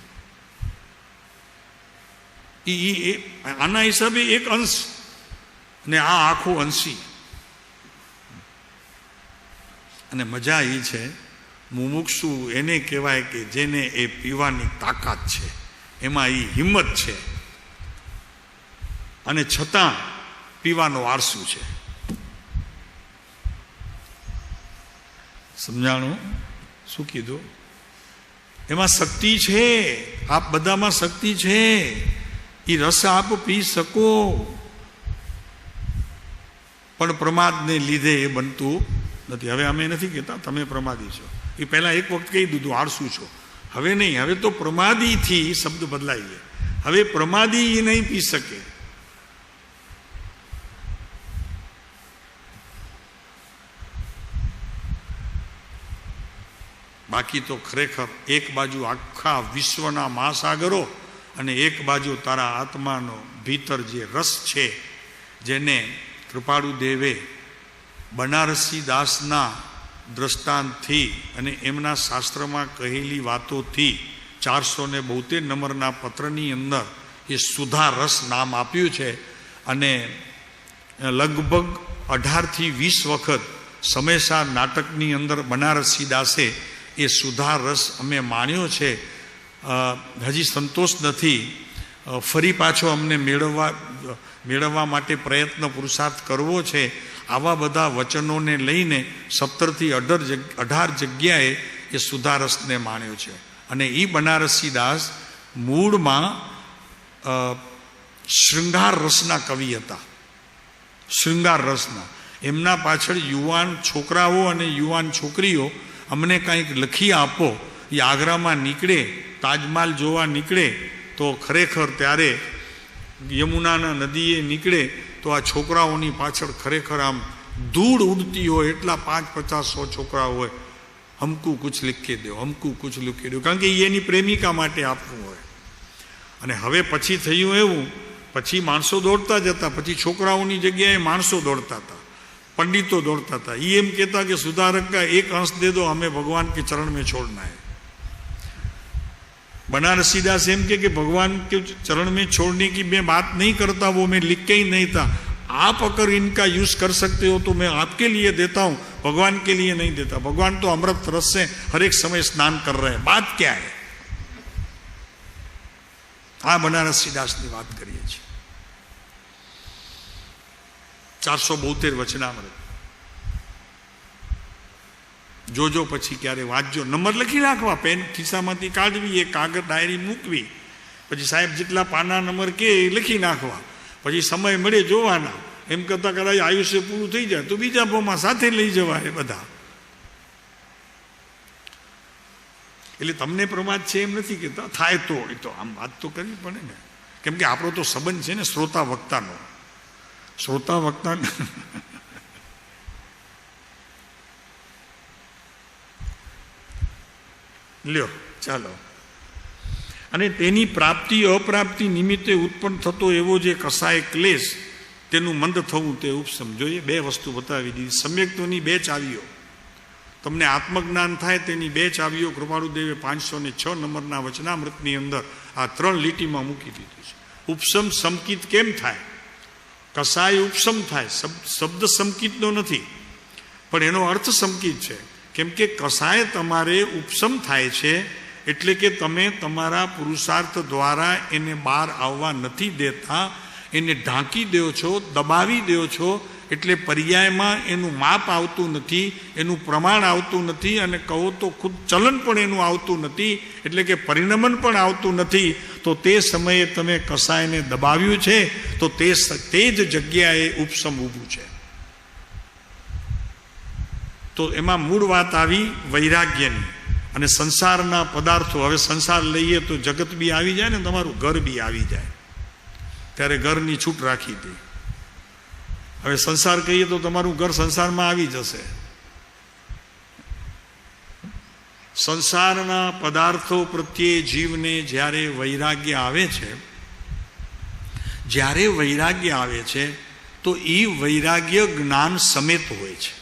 આના હિસાબે એક અંશ, ને આ આખો અંશી. અને મજા એ છે, મુમુક્ષુ એને કહેવાય કે જેને એ પીવાની તાકાત છે, એમાં એ હિંમત છે, અને છતાં પીવાનો આળસુ છે. સમજાણું? શું કીધું? એમાં શક્તિ છે, આપ બધામાં શક્તિ છે, એ રસ આપ પી શકો, પણ પ્રમાદને લીધે એ બનતું નથી. હવે અમે નથી કહેતા તમે પ્રમાદી છો, એ પહેલા એક વખત કહી દીધું આળસુ છો. હવે નહીં, હવે તો પ્રમાદીથી શબ્દ બદલાઈ ગયા. હવે પ્રમાદી એ નહીં પી શકે. બાકી તો ખરેખર એક બાજુ આખા વિશ્વના મહાસાગરો અને એક બાજુ તારા આત્માનો ભીતર જે રસ છે, જેને કૃપાળુ દેવે બનારસી દાસના દ્રષ્ટાંતથી અને એમના શાસ્ત્રમાં કહેલી વાતોથી 472 નંબરના પત્રની અંદર એ સુધા રસ નામ આપ્યું છે. અને લગભગ 18 થી 20 વખત સમયસા નાટકની અંદર બનારસી દાસે એ સુધા રસ અમે માણ્યો છે. હજી સંતોષ નથી, ફરી પાછો અમને મેળવવા માટે પ્રયત્ન પુરુષાર્થ કરવો છે. આવા બધા વચનોને લઈને 17 થી 18 જગ્યાએ એ સુધા રસને માણ્યો છે. અને એ બનારસી દાસ મૂળમાં શૃંગાર રસના કવિ હતા. શૃંગાર રસના. એમના પાછળ યુવાન છોકરાઓ અને યુવાન છોકરીઓ અમને કંઈક લખી આપો, એ આગ્રામાં નીકળે, તાજમહાલ જોવા નીકળે, તો ખરેખર ત્યારે યમુનાના નદીએ નીકળે તો આ છોકરાઓની પાછળ ખરેખર આમ ધૂળ ઉડતી હોય, એટલા 5-50-100 છોકરાઓ હોય. હમકુ કુછ લીખી દો, હમકુ કુછ લીખી દો, કારણ કે એની પ્રેમિકા માટે આપવું હોય. અને હવે પછી થયું એવું, પછી માણસો દોડતા જતા, પછી છોકરાઓની જગ્યાએ માણસો દોડતા હતા, पंडितों दौड़ता था. ये एम कहता कि सुधारक का एक अंश दे दो, हमें भगवान के चरण में छोड़ना है. बनारसी दास एम के भगवान के चरण में छोड़ने की मैं बात नहीं करता, वो मैं लिख के ही नहीं था. आप अगर इनका यूज कर सकते हो तो मैं आपके लिए देता हूं, भगवान के लिए नहीं देता. भगवान तो अमृत रस से हर एक समय स्नान कर रहे हैं. बात क्या है? आ बनारसी दास की बात करिए છીએ. 472 વચનામૃત જોજો, પછી ક્યારે વાંચજો. નંબર લખી રાખવા, પેન ખિસ્સામાંથી કાઢવી, એ કાગળ ડાયરી મૂકવી, પછી સાહેબ જેટલા પાના નંબર કે લખી નાખવા, પછી સમય મળે જોવાના. એમ કરતા કદાચ આયુષ્ય પૂરું થઈ જાય તો બીજા ભાવમાં સાથે લઈ જવાય બધા. એટલે તમને પ્રમાદ છે એમ નથી કહેતા, થાય તો એ તો આમ વાત તો કરવી પડે ને, કેમ કે આપણો તો સંબંધ છે ને શ્રોતા વક્તાનો. શ્રોતા વક્તા લ્યો ચાલો. અને તેની પ્રાપ્તિ અપ્રાપ્તિ નિમિત્તે ઉત્પન્ન થતો એવો જે કસાય ક્લેશ, તેનું મંદ થવું તે ઉપશમ. જોઈએ 2 વસ્તુ બતાવી દીધી. સમ્યક્તોની 2 ચાવીઓ, તમને આત્મજ્ઞાન થાય તેની 2 ચાવીઓ કૃપાળુદેવે 506 નંબરના વચનામૃતની અંદર આ 3 લીટીમાં મૂકી દીધી છે. ઉપશમ સમકિત કેમ થાય? કસાય ઉપશમ થાય, શબ્દ સમકિતનો નથી, પણ એનો અર્થ સમકિત છે. કેમ કે કસાય તમારે ઉપશમ થાય છે એટલે કે તમે તમારા પુરુષાર્થ દ્વારા એને બહાર આવવા નથી દેતા, એને ઢાંકી દો છો, દબાવી દો છો. એટલે પર્યાયમાં એનું માપ આવતું નથી, એનું પ્રમાણ આવતું નથી, અને કહો તો ખુદ ચલન પણ એનું આવતું નથી, એટલે કે પરિણમન પણ આવતું નથી. તો તે સમયે તમે કસાયને દબાવ્યું છે, તો તે જ જગ્યાએ ઉપશમ ઊભું છે. તો એમાં મૂળ વાત આવી વૈરાગ્યની. અને સંસારના પદાર્થો, હવે સંસાર લઈએ તો જગત બી આવી જાય ને, તમારું ઘર બી આવી જાય. ત્યારે ઘરની છૂટ રાખી હતી. હવે સંસાર કહીએ તો તમારું ઘર સંસારમાં આવી જશે. સંસારના પદાર્થો પ્રત્યે જીવને જ્યારે વૈરાગ્ય આવે છે, તો એ વૈરાગ્ય જ્ઞાન સમેત હોય છે.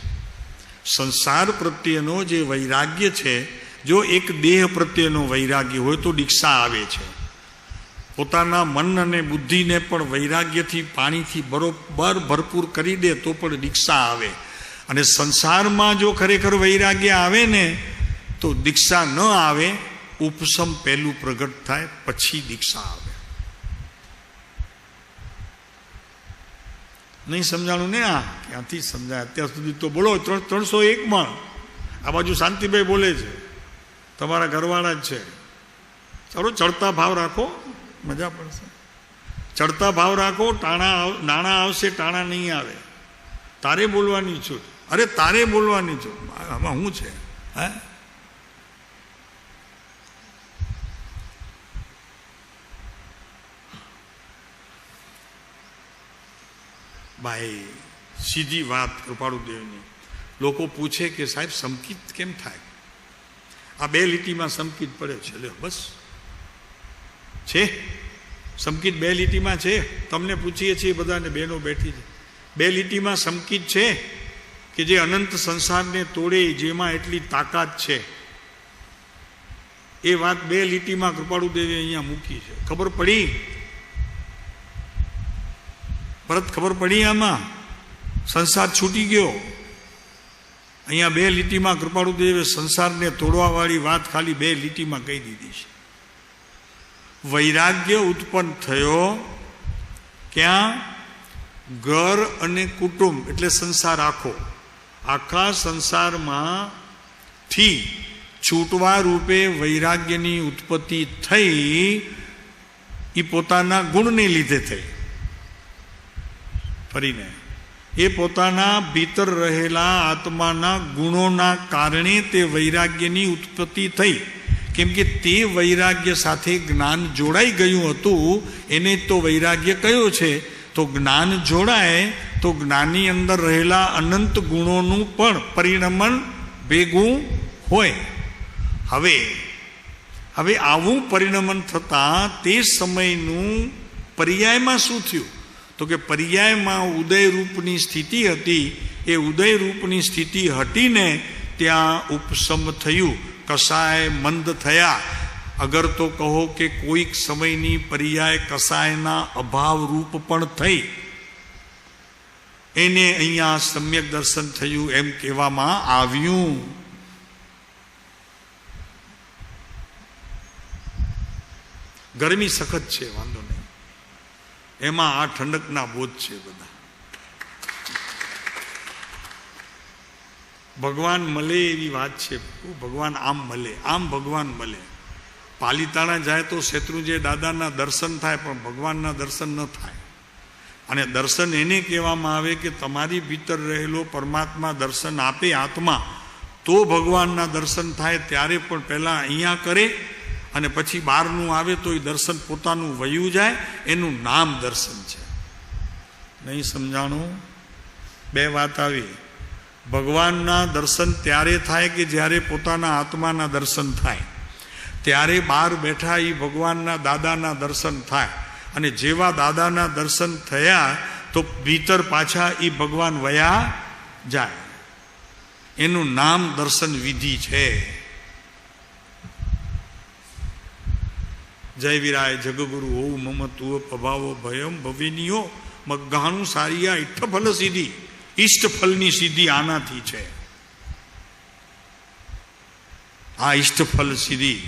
સંસાર પ્રત્યેનો જે વૈરાગ્ય છે, જો એક દેહ પ્રત્યેનો વૈરાગ્ય હોય તો દીક્ષા આવે છે. પોતાના મન અને બુદ્ધિને પણ વૈરાગ્યથી પાણીથી બરોબર ભરપૂર કરી દે તો પણ દીક્ષા આવે. અને સંસારમાં જો ખરેખર વૈરાગ્ય આવે ને તો દીક્ષા ન આવે, ઉપસમ પહેલું પ્રગટ થાય પછી દીક્ષા આવે. નહીં સમજાણું ને? આ ક્યાંથી સમજાય? અત્યાર સુધી તો બોલો 301માં આ બાજુ શાંતિભાઈ બોલે છે, તમારા ઘરવાળા જ છે. ચાલો ચડતા ભાવ રાખો, મજા પડશે. ચડતા ભાવ રાખો, નાણાં આવશે, ટાણા નહીં આવે. તારે બોલવાની છૂટ. અરે તારે બોલવાની છૂટ, આમાં શું છે? હે ભાઈ, સીધી વાત કૃપાળુદેવની. લોકો પૂછે કે સાહેબ સંકિત કેમ થાય? આ 2 લીટીમાં સંકિત પડે છે. લે બસ છે સંકિત 2 લીટીમાં છે. તમને પૂછીએ છીએ બધાને, બહેનો બેઠી છે. 2 લીટીમાં સંકિત છે કે જે અનંત સંસારને તોડે, જેમાં એટલી તાકાત છે. એ વાત 2 લીટીમાં કૃપાળુદેવે અહીંયા મૂકી છે. ખબર પડી? પરત ખબર પડી? આમાં સંસાર છૂટી ગયો. અહીંયા 2 લીટીમાં કૃપાળુદેવે સંસારને તોડવાવાળી વાત ખાલી 2 લીટીમાં કહી દીધી છે. વૈરાગ્ય ઉત્પન્ન થયો ક્યાં? ઘર અને કુટુંબ એટલે સંસાર આખો. આખા સંસારમાં થી છૂટવા રૂપે વૈરાગ્યની ઉત્પત્તિ થઈ. એ પોતાના ગુણને લીધે થઈ. ફરીને એ પોતાના ભીતર રહેલા આત્માના ગુણોના કારણે તે વૈરાગ્યની ઉત્પત્તિ થઈ. કેમ કે તે વૈરાગ્ય સાથે જ્ઞાન જોડાઈ ગયું હતું. એને તો વૈરાગ્ય કયો છે. તો જ્ઞાન જોડાય તો જ્ઞાનની અંદર રહેલા અનંત ગુણોનું પણ પરિણમન ભેગું હોય. હવે આવું પરિણમન થતાં તે સમયનું પર્યાયમાં શું થયું? તો કે પર્યાયમાં ઉદયરૂપની સ્થિતિ હતી. એ ઉદયરૂપની સ્થિતિ હટીને ત્યાં ઉપસમ થયું, કસાય મંદ થયા. અગર તો કહો કે કોઈક સમયની પર્યાય કસાયના અભાવ રૂપ પણ થઈ. એને અહીંયા સમ્યક દર્શન થયું એમ કહેવામાં આવ્યું. ગરમી સખત છે, વાંધો નહીં. એમાં આ ઠંડકના બોધ છે બધા. ભગવાન મળે એવી વાત છે. ભગવાન આમ મળે, આમ ભગવાન મળે. પાલીતાણા જાય તો શેત્રુંજય દાદાના દર્શન થાય, પણ ભગવાનના દર્શન ન થાય. અને દર્શન એને કહેવામાં આવે કે તમારી ભીતર રહેલો પરમાત્મા દર્શન આપે આત્મા, તો ભગવાનના દર્શન થાય. ત્યારે પણ પહેલાં અહીંયા કરે અને પછી બહારનું આવે તો એ દર્શન પોતાનું વયું જાય. એનું નામ દર્શન છે. નહીં સમજાણું? 2 વાત આવી. ભગવાનના દર્શન ત્યારે થાય કે જ્યારે પોતાના આત્માના દર્શન થાય. ત્યારે બહાર બેઠા એ ભગવાનના દાદાના દર્શન થાય. અને જેવા દાદાના દર્શન થયા તો ભીતર પાછા એ ભગવાન વયા જાય. એનું નામ દર્શન વિધિ છે. જય વિરાય જગગુરુ હોઉ મમ તુઓ પભાવો ભયમ ભવિનીઓ મગ્ગાનું સારિયા ઇષ્ટફલ સિદ્ધિ. ઇષ્ટફલની સિદ્ધિ આનાથી છે. આ ઇષ્ટફલ સિદ્ધિ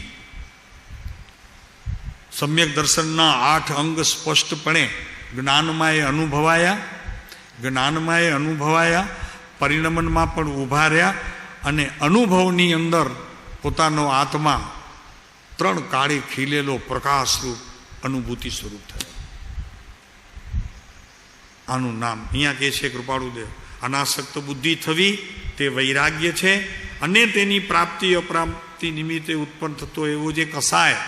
સમ્યક દર્શનના 8 અંગ સ્પષ્ટપણે જ્ઞાનમાં એ અનુભવાયા. પરિણમનમાં પણ ઊભા રહ્યા. અને અનુભવની અંદર પોતાનો આત્મા 3 કાળે ખીલેલો પ્રકાશરૂપ અનુભૂતિ સ્વરૂપ થયો. આનું નામ અહીંયા કહે છે કૃપાળુદેવ, અનાસક્ત બુદ્ધિ થવી તે વૈરાગ્ય છે. અને તેની પ્રાપ્તિ અપ્રાપ્તિ નિમિત્તે ઉત્પન્ન થતો એવો જે કસાય.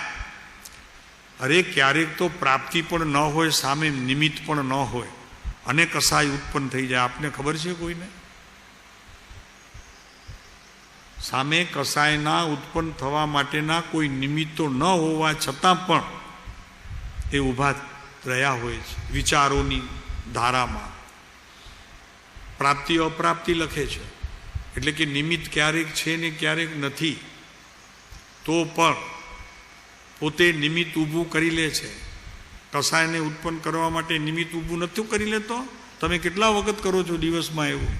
અરે ક્યારેક તો પ્રાપ્તિ પણ ન હોય, સામે નિમિત્ત પણ ન હોય, અને કસાય ઉત્પન્ન થઈ જાય. આપને ખબર છે કોઈને? સામે કસાયના ઉત્પન્ન થવા માટેના કોઈ નિમિત્તો ન હોવા છતાં પણ એ ઊભા રહ્યા હોય છે વિચારોની ધારામાં. પ્રાપ્તિ અપ્રાપ્તિ લખે છે, એટલે કે નિમિત્ત ક્યારેક છે ને ક્યારેક નથી, તો પણ પોતે નિમિત્ત ઊભું કરી લે છે. કસાયને ઉત્પન્ન કરવા માટે નિમિત્ત ઊભું નથી કરી લેતો. તમે કેટલા વખત કરો છો દિવસમાં એવું?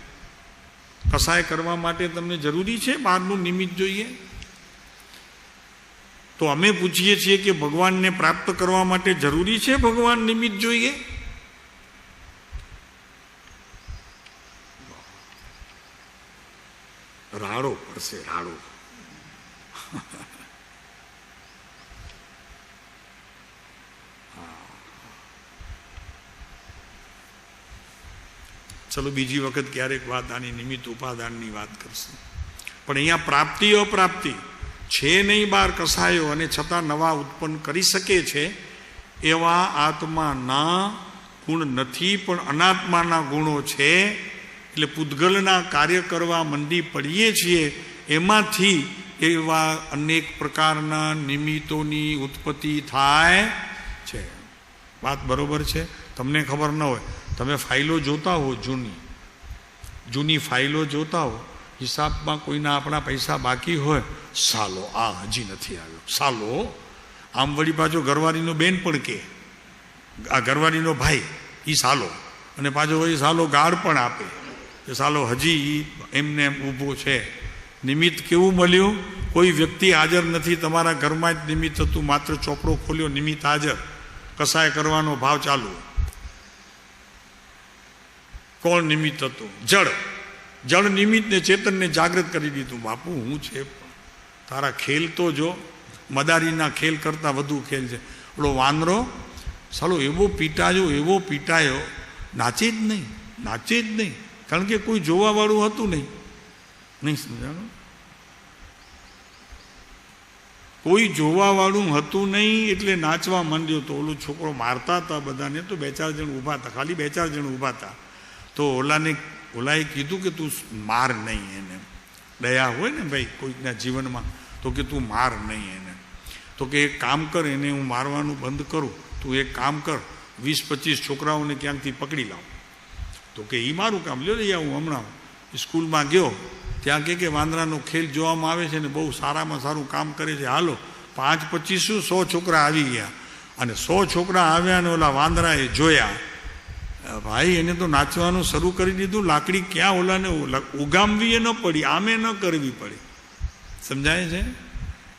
કસાય કરવા માટે તમને જરૂરી છે બહારનું નિમિત્ત જોઈએ? તો અમે પૂછીએ છીએ કે ભગવાનને પ્રાપ્ત કરવા માટે જરૂરી છે ભગવાન નિમિત્ત જોઈએ? રાડો પડશે, રાડો. ચલો બીજી વખત ક્યારેક વાત આની નિમિત્ત ઉપાદાનની વાત કરશું. પણ અહીંયા પ્રાપ્તિ અપ્રાપ્તિ છે નહીં બહાર કસાયો, અને છતાં નવા ઉત્પન્ન કરી શકે છે એવા આત્માના ગુણ નથી, પણ અનાત્માના ગુણો છે. એટલે પૂતગલના કાર્ય કરવા મંડી પડીએ છીએ, એમાંથી એવા અનેક પ્રકારના નિમિત્તોની ઉત્પત્તિ થાય છે. વાત બરોબર છે? તમને ખબર ન હોય, તમે ફાઇલો જોતા હો, જૂની ફાઇલો જોતા હો, હિસાબમાં કોઈના આપણા પૈસા બાકી હોય, સાલો આ હજી નથી આવ્યો, સાલો. આમ વળી પાછો ઘરવાળીનો બેન પણ કે, આ ઘરવાળીનો ભાઈ એ સાલો, અને પાછો વળી સાલો ગાળ પણ આપે કે સાલો હજી એમને એમ ઊભો છે. નિમિત્ત કેવું મળ્યું? કોઈ વ્યક્તિ હાજર નથી તમારા ઘરમાં, જ નિમિત્ત હતું, માત્ર ચોપડો ખોલ્યો, નિમિત્ત હાજર, કસાય કરવાનો ભાવ ચાલુ. કોણ નિમિત્ત હતું? જળ નિમિત્તને ચેતનને જાગૃત કરી દીધું. બાપુ હું છે, તારા ખેલ તો જો, મદારીના ખેલ કરતાં વધુ ખેલ છે. ઓલો વાંદરો સાલો એવો પીટાયો, નાચે જ નહીં, કારણ કે કોઈ જોવાવાળું હતું નહીં સમજાણું? કોઈ જોવાવાળું હતું નહીં એટલે નાચવા માંડ્યો. તો ઓલો છોકરો મારતા હતા બધાને, તો 2-4 જણ ઊભા હતા, ખાલી 2-4 જણ ઊભા હતા. તો ઓલાએ કીધું કે તું માર નહીં એને. દયા હોય ને ભાઈ કોઈકના જીવનમાં, તો કે તું માર નહીં એને. તો કે એક કામ કર, એને હું મારવાનું બંધ કરું, તું એક કામ કર, 20-25 છોકરાઓને ક્યાંકથી પકડી લાવ. તો કે એ મારું કામ, લ્યો લઈ આવું. હમણાં સ્કૂલમાં ગયો, ત્યાં કે વાંદરાનો ખેલ જોવામાં આવે છે ને બહુ સારામાં સારું કામ કરે છે, હાલો 5-25 100 છોકરા આવી ગયા. અને 100 છોકરા આવ્યા ને ઓલા વાંદરાએ જોયા, ભાઈ એને તો નાચવાનું શરૂ કરી દીધું. લાકડી ક્યાં ઓલાને ઉગામવી એ ન પડી, આમે ન કરવી પડી. સમજાય છે?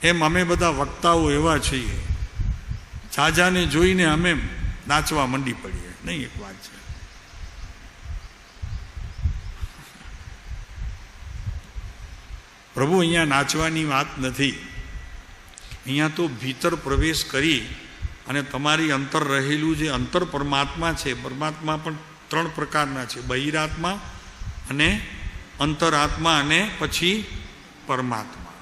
એમ અમે બધા વક્તાઓ એવા છીએ, જાજાને જોઈને અમે નાચવા મંડી પડીએ. નહીં, એક વાત છે. પ્રભુ અહીંયા નાચવાની વાત નથી. અહીંયા તો ભીતર પ્રવેશ કરી અને તમારી અંતર રહેલું જે અંતર પરમાત્મા છે, પરમાત્મા પણ 3 પ્રકારના છે, બહિરાત્મા અને અંતરાત્મા અને પછી પરમાત્મા.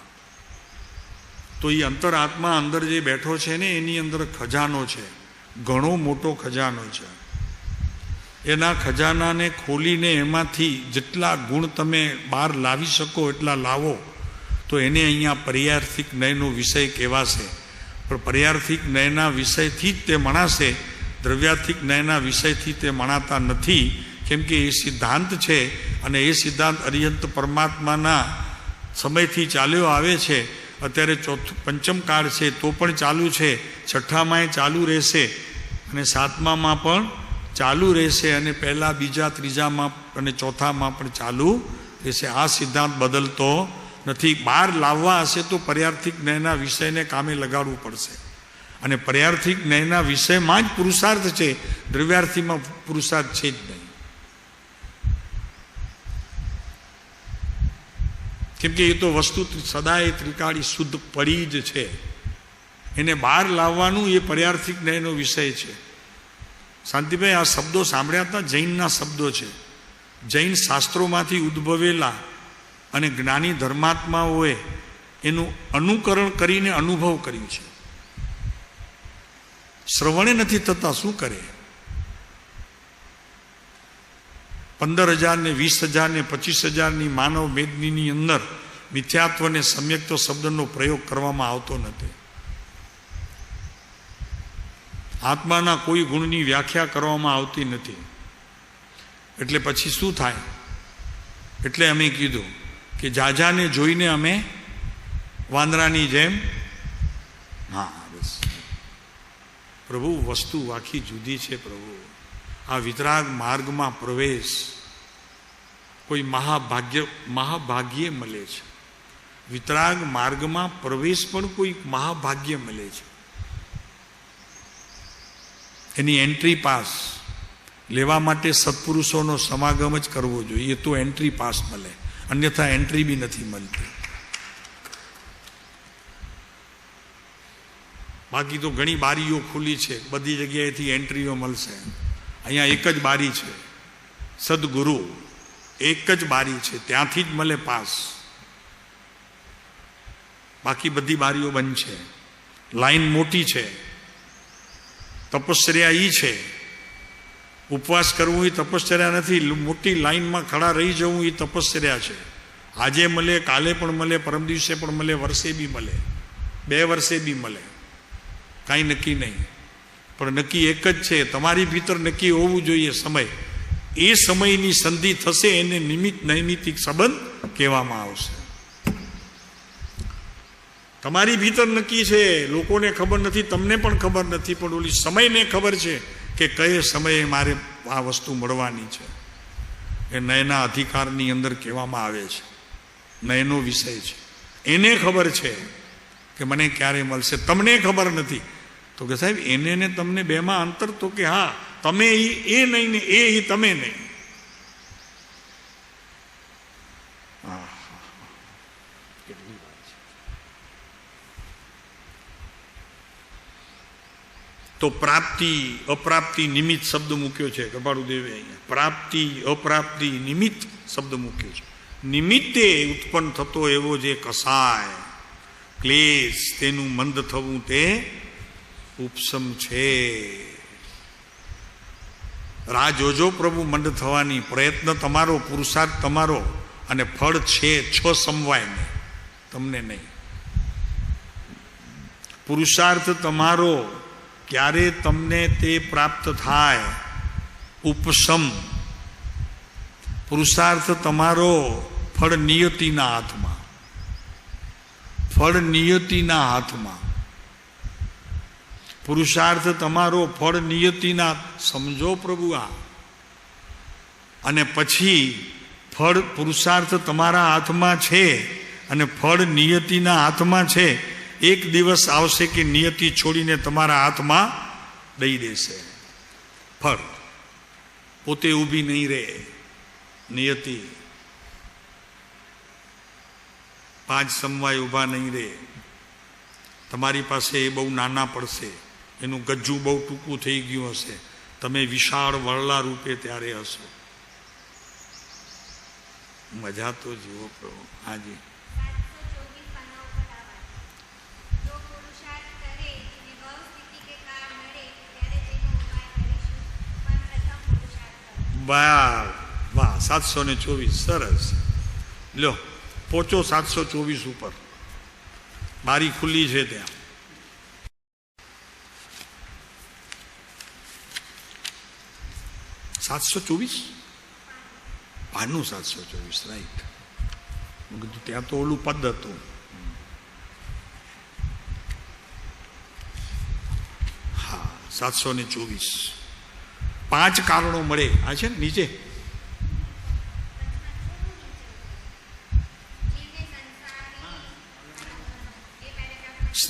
તો એ અંતરાત્મા અંદર જે બેઠો છે ને, એની અંદર ખજાનો છે, ઘણો મોટો ખજાનો છે. એના ખજાનાને ખોલીને એમાંથી જેટલા ગુણ તમે બહાર લાવી શકો એટલા લાવો, તો એને અહીંયા પર્યાર્થિક નયનો વિષય કહેવાશે. પણ પર્યાર્થિક નયના વિષયથી જ તે મણાશે, દ્રવ્યાર્થિક નયના વિષયથી તે મણાતા નથી. કેમ કે એ સિદ્ધાંત છે, અને એ સિદ્ધાંત અરિહંત પરમાત્માના સમયથી ચાલ્યો આવે છે. અત્યારે પંચમ કાળ છે તો પણ ચાલુ છે, 6માએ ચાલુ રહેશે, અને 7મામાં પણ ચાલુ રહેશે, અને 1, 2, 3માં અને 4માં પણ ચાલુ રહેશે. આ સિદ્ધાંત બદલતો નથી. બહાર લાવવા હશે તો પર્યાર્થિક નયના વિષયને કામે લગાડવું પડશે, અને પર્યાર્થિક નયના વિષયમાં જ પુરુષાર્થ છે, દ્રવ્યાર્થીમાં પુરુષાર્થ છે જ નહીં. કેમ કે એ તો વસ્તુ સદાય ત્રિકાળી શુદ્ધ પડી જ છે. એને બહાર લાવવાનું એ પર્યાર્થિક નયનો વિષય છે. શાંતિભાઈ, આ શબ્દો સાંભળ્યા હતા, જૈનના શબ્દો છે. જૈન શાસ્ત્રોમાંથી ઉદ્ભવેલા અને જ્ઞાની ધર્માત્માઓએ એનું અનુકરણ કરીને અનુભવ કર્યું છે. શ્રવણે નથી થતા, શું કરે? 15,000 ને 20,000 ને 25,000ની માનવ મેદનીની અંદર મિથ્યાત્વ ને સમ્યક્ત્વ શબ્દનો પ્રયોગ કરવામાં આવતો નથી. આત્માના કોઈ ગુણની વ્યાખ્યા કરવામાં આવતી નથી. એટલે પછી શું થાય? એટલે અમે કીધું કે જાજાને જોઈને અમે વાંદરાની જેમ, હા બસ પ્રભુ વસ્તુ આખી જુદી છે. પ્રભુ આ વિતરાગ માર્ગમાં પ્રવેશ કોઈ મહાભાગ્યે મળે છે. વિતરાગ માર્ગમાં પ્રવેશ પણ કોઈ મહાભાગ્ય મળે છે. એની એન્ટ્રી પાસ લેવા માટે સત્પુરુષોનો સમાગમ જ કરવો જોઈએ, એ તો એન્ટ્રી પાસ મળે, અન્યથા એન્ટ્રી બી નથી મળતી. બાકી તો ઘણી બારીઓ ખુલ્લી છે, બધી જગ્યાએથી એન્ટ્રીઓ મળશે. અહીંયા એક જ બારી છે, સદગુરુ એક જ બારી છે, ત્યાંથી જ મળે પાસ. બાકી બધી બારીઓ બંધ છે. લાઈન મોટી છે. તપશ્ચર્યા ઈ છે, ઉપવાસ કરવું એ તપશ્ચર્યા નથી. મોટી લાઈનમાં ખડા રહી જવું એ તપશ્ચર્યા છે. આજે મળે, કાલે પણ મળે, પરમ દિવસે પણ મળે, વર્ષે બી મળે, 2 વર્ષે બી મળે, કાંઈ નક્કી નહીં. પણ નક્કી એક જ છે, તમારી ભીતર નક્કી હોવું જોઈએ સમય. એ સમયની સંધિ થશે એને નૈમિતિક સંબંધ કહેવામાં આવશે. તમારી ભીતર નક્કી છે, લોકોને ખબર નથી, તમને પણ ખબર નથી, પણ ઓલી સમયને ખબર છે કે કઈ સમયે મારે આ વસ્તુ મળવાની છે. એ નયના અધિકારની અંદર કહેવામાં આવે છે, નયનો વિષય છે. એને ખબર છે કે મને ક્યારે મળશે, તમને ખબર નથી. તો કે સાહેબ એને ને તમને બેમાં અંતર? તો કે હા, તમે એ નહીં ને એ તમે નહીં. તો પ્રાપ્તિ અપ્રાપ્તિ નિમિત્ત શબ્દ મૂક્યો છે કૃપાળુદેવે અહીંયા. પ્રાપ્તિ અપ્રાપ્તિ નિમિત્ત શબ્દ મૂક્યો છે. નિમિત્તે ઉત્પન્ન થતો એવો જે કસાય ક્લેશ, તેનું મંદ થવું તે ઉપશમ છે. રાહ જોજો પ્રભુ મંદ થવાની. પ્રયત્ન તમારો, પુરુષાર્થ તમારો, અને ફળ છે 6 સમવાયને, તમને નહીં. પુરુષાર્થ તમારો, ક્યારે તમને તે પ્રાપ્ત થાય? ઉપશમ. પુરુષાર્થ તમારો ફળ નિયતિના હાથમાં, ફળ નિયતિના હાથમાં. પુરુષાર્થ તમારો ફળ નિયતિના, સમજો પ્રભુ આ. અને પછી ફળ, પુરુષાર્થ તમારા હાથમાં છે અને ફળ નિયતિના હાથમાં છે. એક દિવસ આવશે કે નિયતિ છોડીને તમારા હાથમાં દઈ દેશે ફળ. પોતે ઊભી નહીં રહે નિયતિ. 5 સમવાય ઊભા નહીં રહે. તમારી પાસે એ બહુ નાના પડશે, એનું ગજ્જું બહુ ટૂંકું થઈ ગયું હશે, તમે વિશાળ વરલા રૂપે ત્યારે હશો. મજા તો જુઓ પ્રભુ. હાજી. વાહ વાહ, 724. સરસ. લ્યો પહોંચો 724 ઉપર. બારી ખુલ્લી છે ત્યાં. $724? પાનું 724, રાઈટ. ત્યાં તો ઓલું પદ હતું. હા, 724. 5 કારણો મળે. આ છે ને નીચે,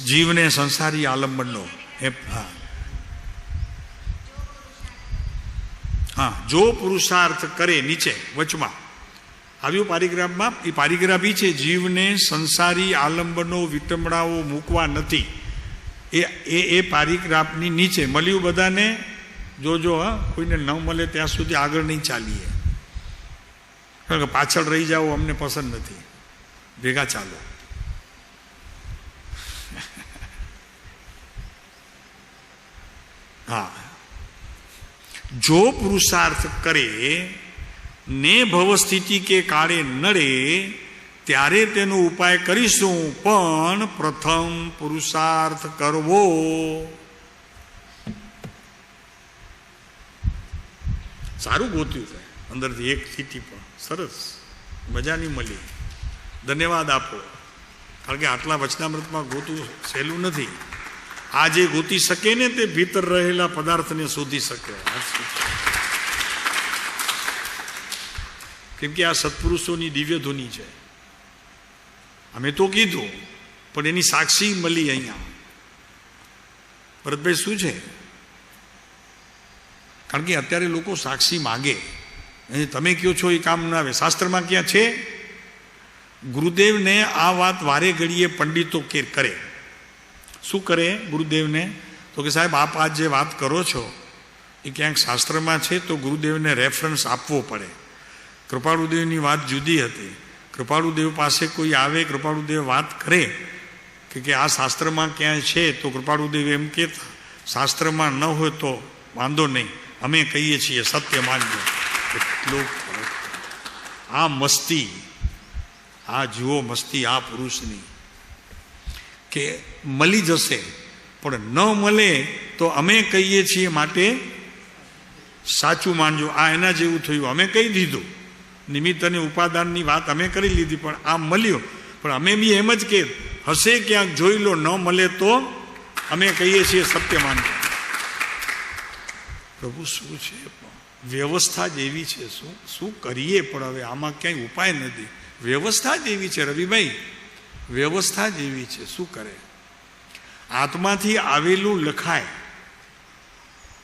જીવને સંસારી આલંબનનો. હા, જો પુરુષાર્થ કરે, નીચે વચમાં આવ્યું પારિગ્રાફમાં. એ પારિગ્રાફ છે, જીવને સંસારી આલંબનો વિટંબણાઓ મૂકવા નથી. એ પારિગ્રાફની નીચે મળ્યું બધાને. જોજો હા, કોઈને ન મળે ત્યાં સુધી આગળ નહીં ચાલીએ, કારણ કે પાછળ રહી જાઓ અમને પસંદ નથી. ભેગા ચાલો. હા, જો પુરુષાર્થ કરે ને ભવસ્થિતિ કે કાળે નડે ત્યારે તેનો ઉપાય કરીશું, પણ પ્રથમ પુરુષાર્થ કરવો. સારું ગોત્યું છે અંદરથી એક સ્થિતિ પણ સરસ. મજા નહીં મળી. ધન્યવાદ આપો, કારણ કે આટલા વચનામૃતમાં ગોતું સહેલું નથી. આ જે ગોતી શકે ને તે ભીતર રહેલા પદાર્થને શોધી શકે. કેમ કે આ સત્પુરુષોની દિવ્ય ધૂની છે. અમે તો કીધું, પણ એની સાક્ષી મળી અહીંયા. ભરતભાઈ શું છે? કારણ કે અત્યારે લોકો સાક્ષી માગે. તમે કહો છો એ કામ ના આવે. શાસ્ત્રમાં ક્યાં છે? ગુરુદેવને આ વાત વારે ઘડીએ પંડિતો કરે. શું કરે ગુરુદેવને? તો કે સાહેબ આપ આ જે વાત કરો છો એ ક્યાંક શાસ્ત્રમાં છે તો ગુરુદેવને રેફરન્સ આપવો પડે. કૃપાળુદેવની વાત જુદી હતી. કૃપાળુદેવ પાસે કોઈ આવે, કૃપાળુદેવ વાત કરે કે આ શાસ્ત્રમાં ક્યાંય છે, તો કૃપાળુદેવ એમ કહેતા શાસ્ત્રમાં ન હોય તો વાંધો નહીં, અમે કહીએ છીએ સત્ય માનજો. એટલો ફરક. આ મસ્તી, આ જુઓ મસ્તી આ પુરુષની, કે મળી જશે પણ ન મળે તો અમે કહીએ છીએ માટે સાચું માનજો. આ એના જેવું થયું. અમે કહી દીધું, નિમિત્ત અને ઉપાદાનની વાત અમે કરી લીધી, પણ આ મળ્યો. પણ અમે બી એમ જ કે હશે ક્યાંક જોઈ લો, ન મળે તો અમે કહીએ છીએ સત્ય માનજો. પ્રભુ શું છે? વ્યવસ્થા જ એવી છે. શું કરીએ? પણ હવે આમાં ક્યાંય ઉપાય નથી. વ્યવસ્થા જ એવી છે રવિભાઈ, વ્યવસ્થા જ એવી છે. શું કરે? આત્માથી આવેલું લખાય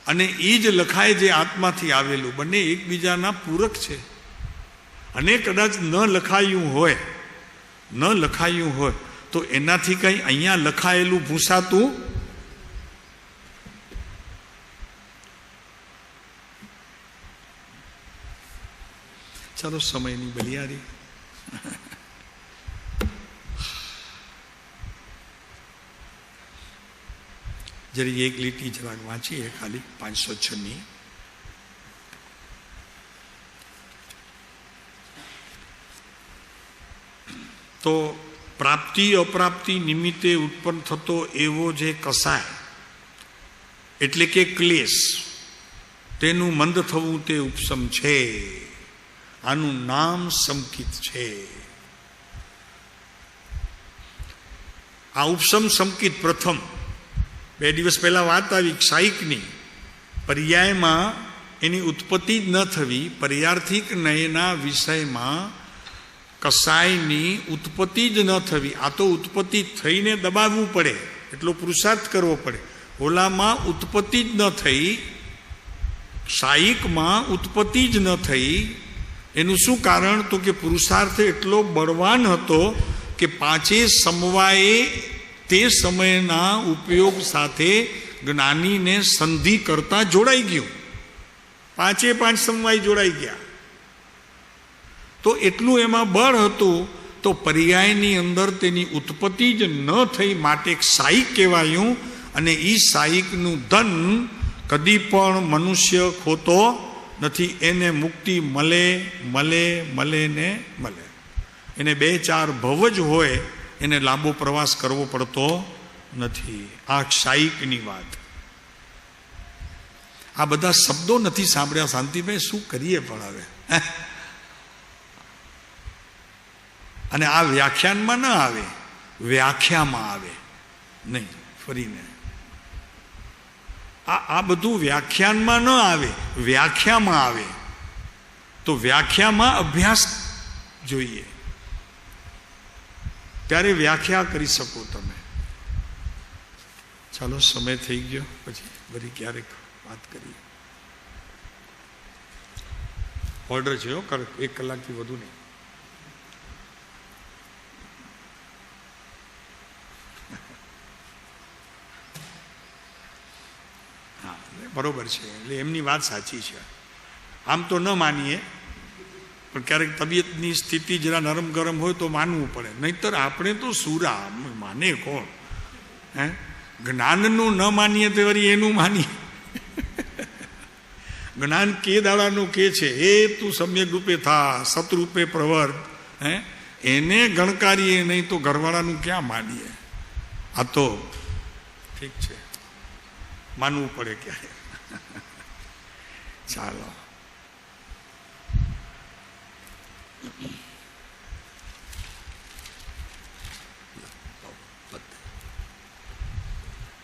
અને એ જ લખાય જે આત્માથી આવેલું. બંને એકબીજાના પૂરક છે. અને કદાચ ન લખાયું હોય તો એનાથી કંઈ અહીંયા લખાયેલું ભૂસાતું. ચાલો સમયની બલિયારી. જરી એક લીટી જરાક વાંચીએ ખાલી 506ની. તો પ્રાપ્તિ અપ્રાપ્તિ નિમિત્તે ઉત્પન્ન થતો એવો જે કસાય એટલે કે ક્લેશ, તેનું મંદ થવું તે ઉપસમ છે. આનું નામ સંકિત છે. આ ઉપસમ સંકિત પ્રથમ 2 દિવસ પહેલા વાત આવી ક્ષાયિકની. પર્યાયમાં એની ઉત્પત્તિ જ ન થવી. પર્યાર્થિક નયના વિષયમાં કસાયની ઉત્પત્તિ જ ન થવી. આ તો ઉત્પત્તિ થઈને દબાવવું પડે, એટલો પુરુષાર્થ કરવો પડે. ઓલામાં ઉત્પત્તિ જ ન થઈ, ક્ષાયિકમાં ઉત્પત્તિ જ ન થઈ. એનું શું કારણ? તો કે પુરુષાર્થ એટલો બળવાન હતો કે 5 સમવાયે તે સમયના ઉપયોગ સાથે જ્ઞાનીને સંધિ કરતા જોડાઈ ગયું. 5 સમવાય જોડાઈ ગયા. તો એટલું એમાં બળ હતું. તો પર્યાયની અંદર તેની ઉત્પત્તિ જ ન થઈ માટે ક્ષાયિક કહેવાયું. અને એ ક્ષાયિકનું ધન કદી પણ મનુષ્ય ખોતો નથી. એને મુક્તિ મળે ને મળે. એને 2-4 ભવ જ હોય, એને લાંબો પ્રવાસ કરવો પડતો નથી. આ ક્ષાયિકની વાત. આ બધા શબ્દો નથી સાંભળ્યા શાંતિભાઈ, શું કરીએ પણ હવે. અને આ વ્યાખ્યાનમાં ન આવે, વ્યાખ્યામાં આવે નહીં ફરીને. આ બધું વ્યાખ્યાનમાં ન આવે, વ્યાખ્યામાં આવે. તો વ્યાખ્યામાં અભ્યાસ જોઈએ, ત્યારે વ્યાખ્યા કરી શકો તમે. ચાલો સમય થઈ ગયો, પછી ફરી ક્યારેક વાત કરીએ. ઓર્ડર છે 1 કલાકથી વધુ નહીં. હા બરોબર છે. એટલે એમની વાત સાચી છે. આમ તો ન માનીએ, પણ ક્યારેક તબિયતની સ્થિતિ જરા નરમ ગરમ હોય તો માનવું પડે. નહીતર આપણે તો સુરા માને કોણ? જ્ઞાનનું ન માનીએ તો વળી એનું માનીએ. જ્ઞાન કે દાડાનું કે છે એ તું સમ્યક રૂપે થા, સતરૂપે પ્રવર્ત. એને ગણકારીએ નહીં તો ઘરવાળાનું ક્યાં માનીએ? આ તો ઠીક છે, માનવું પડે ક્યારે. ચાલો.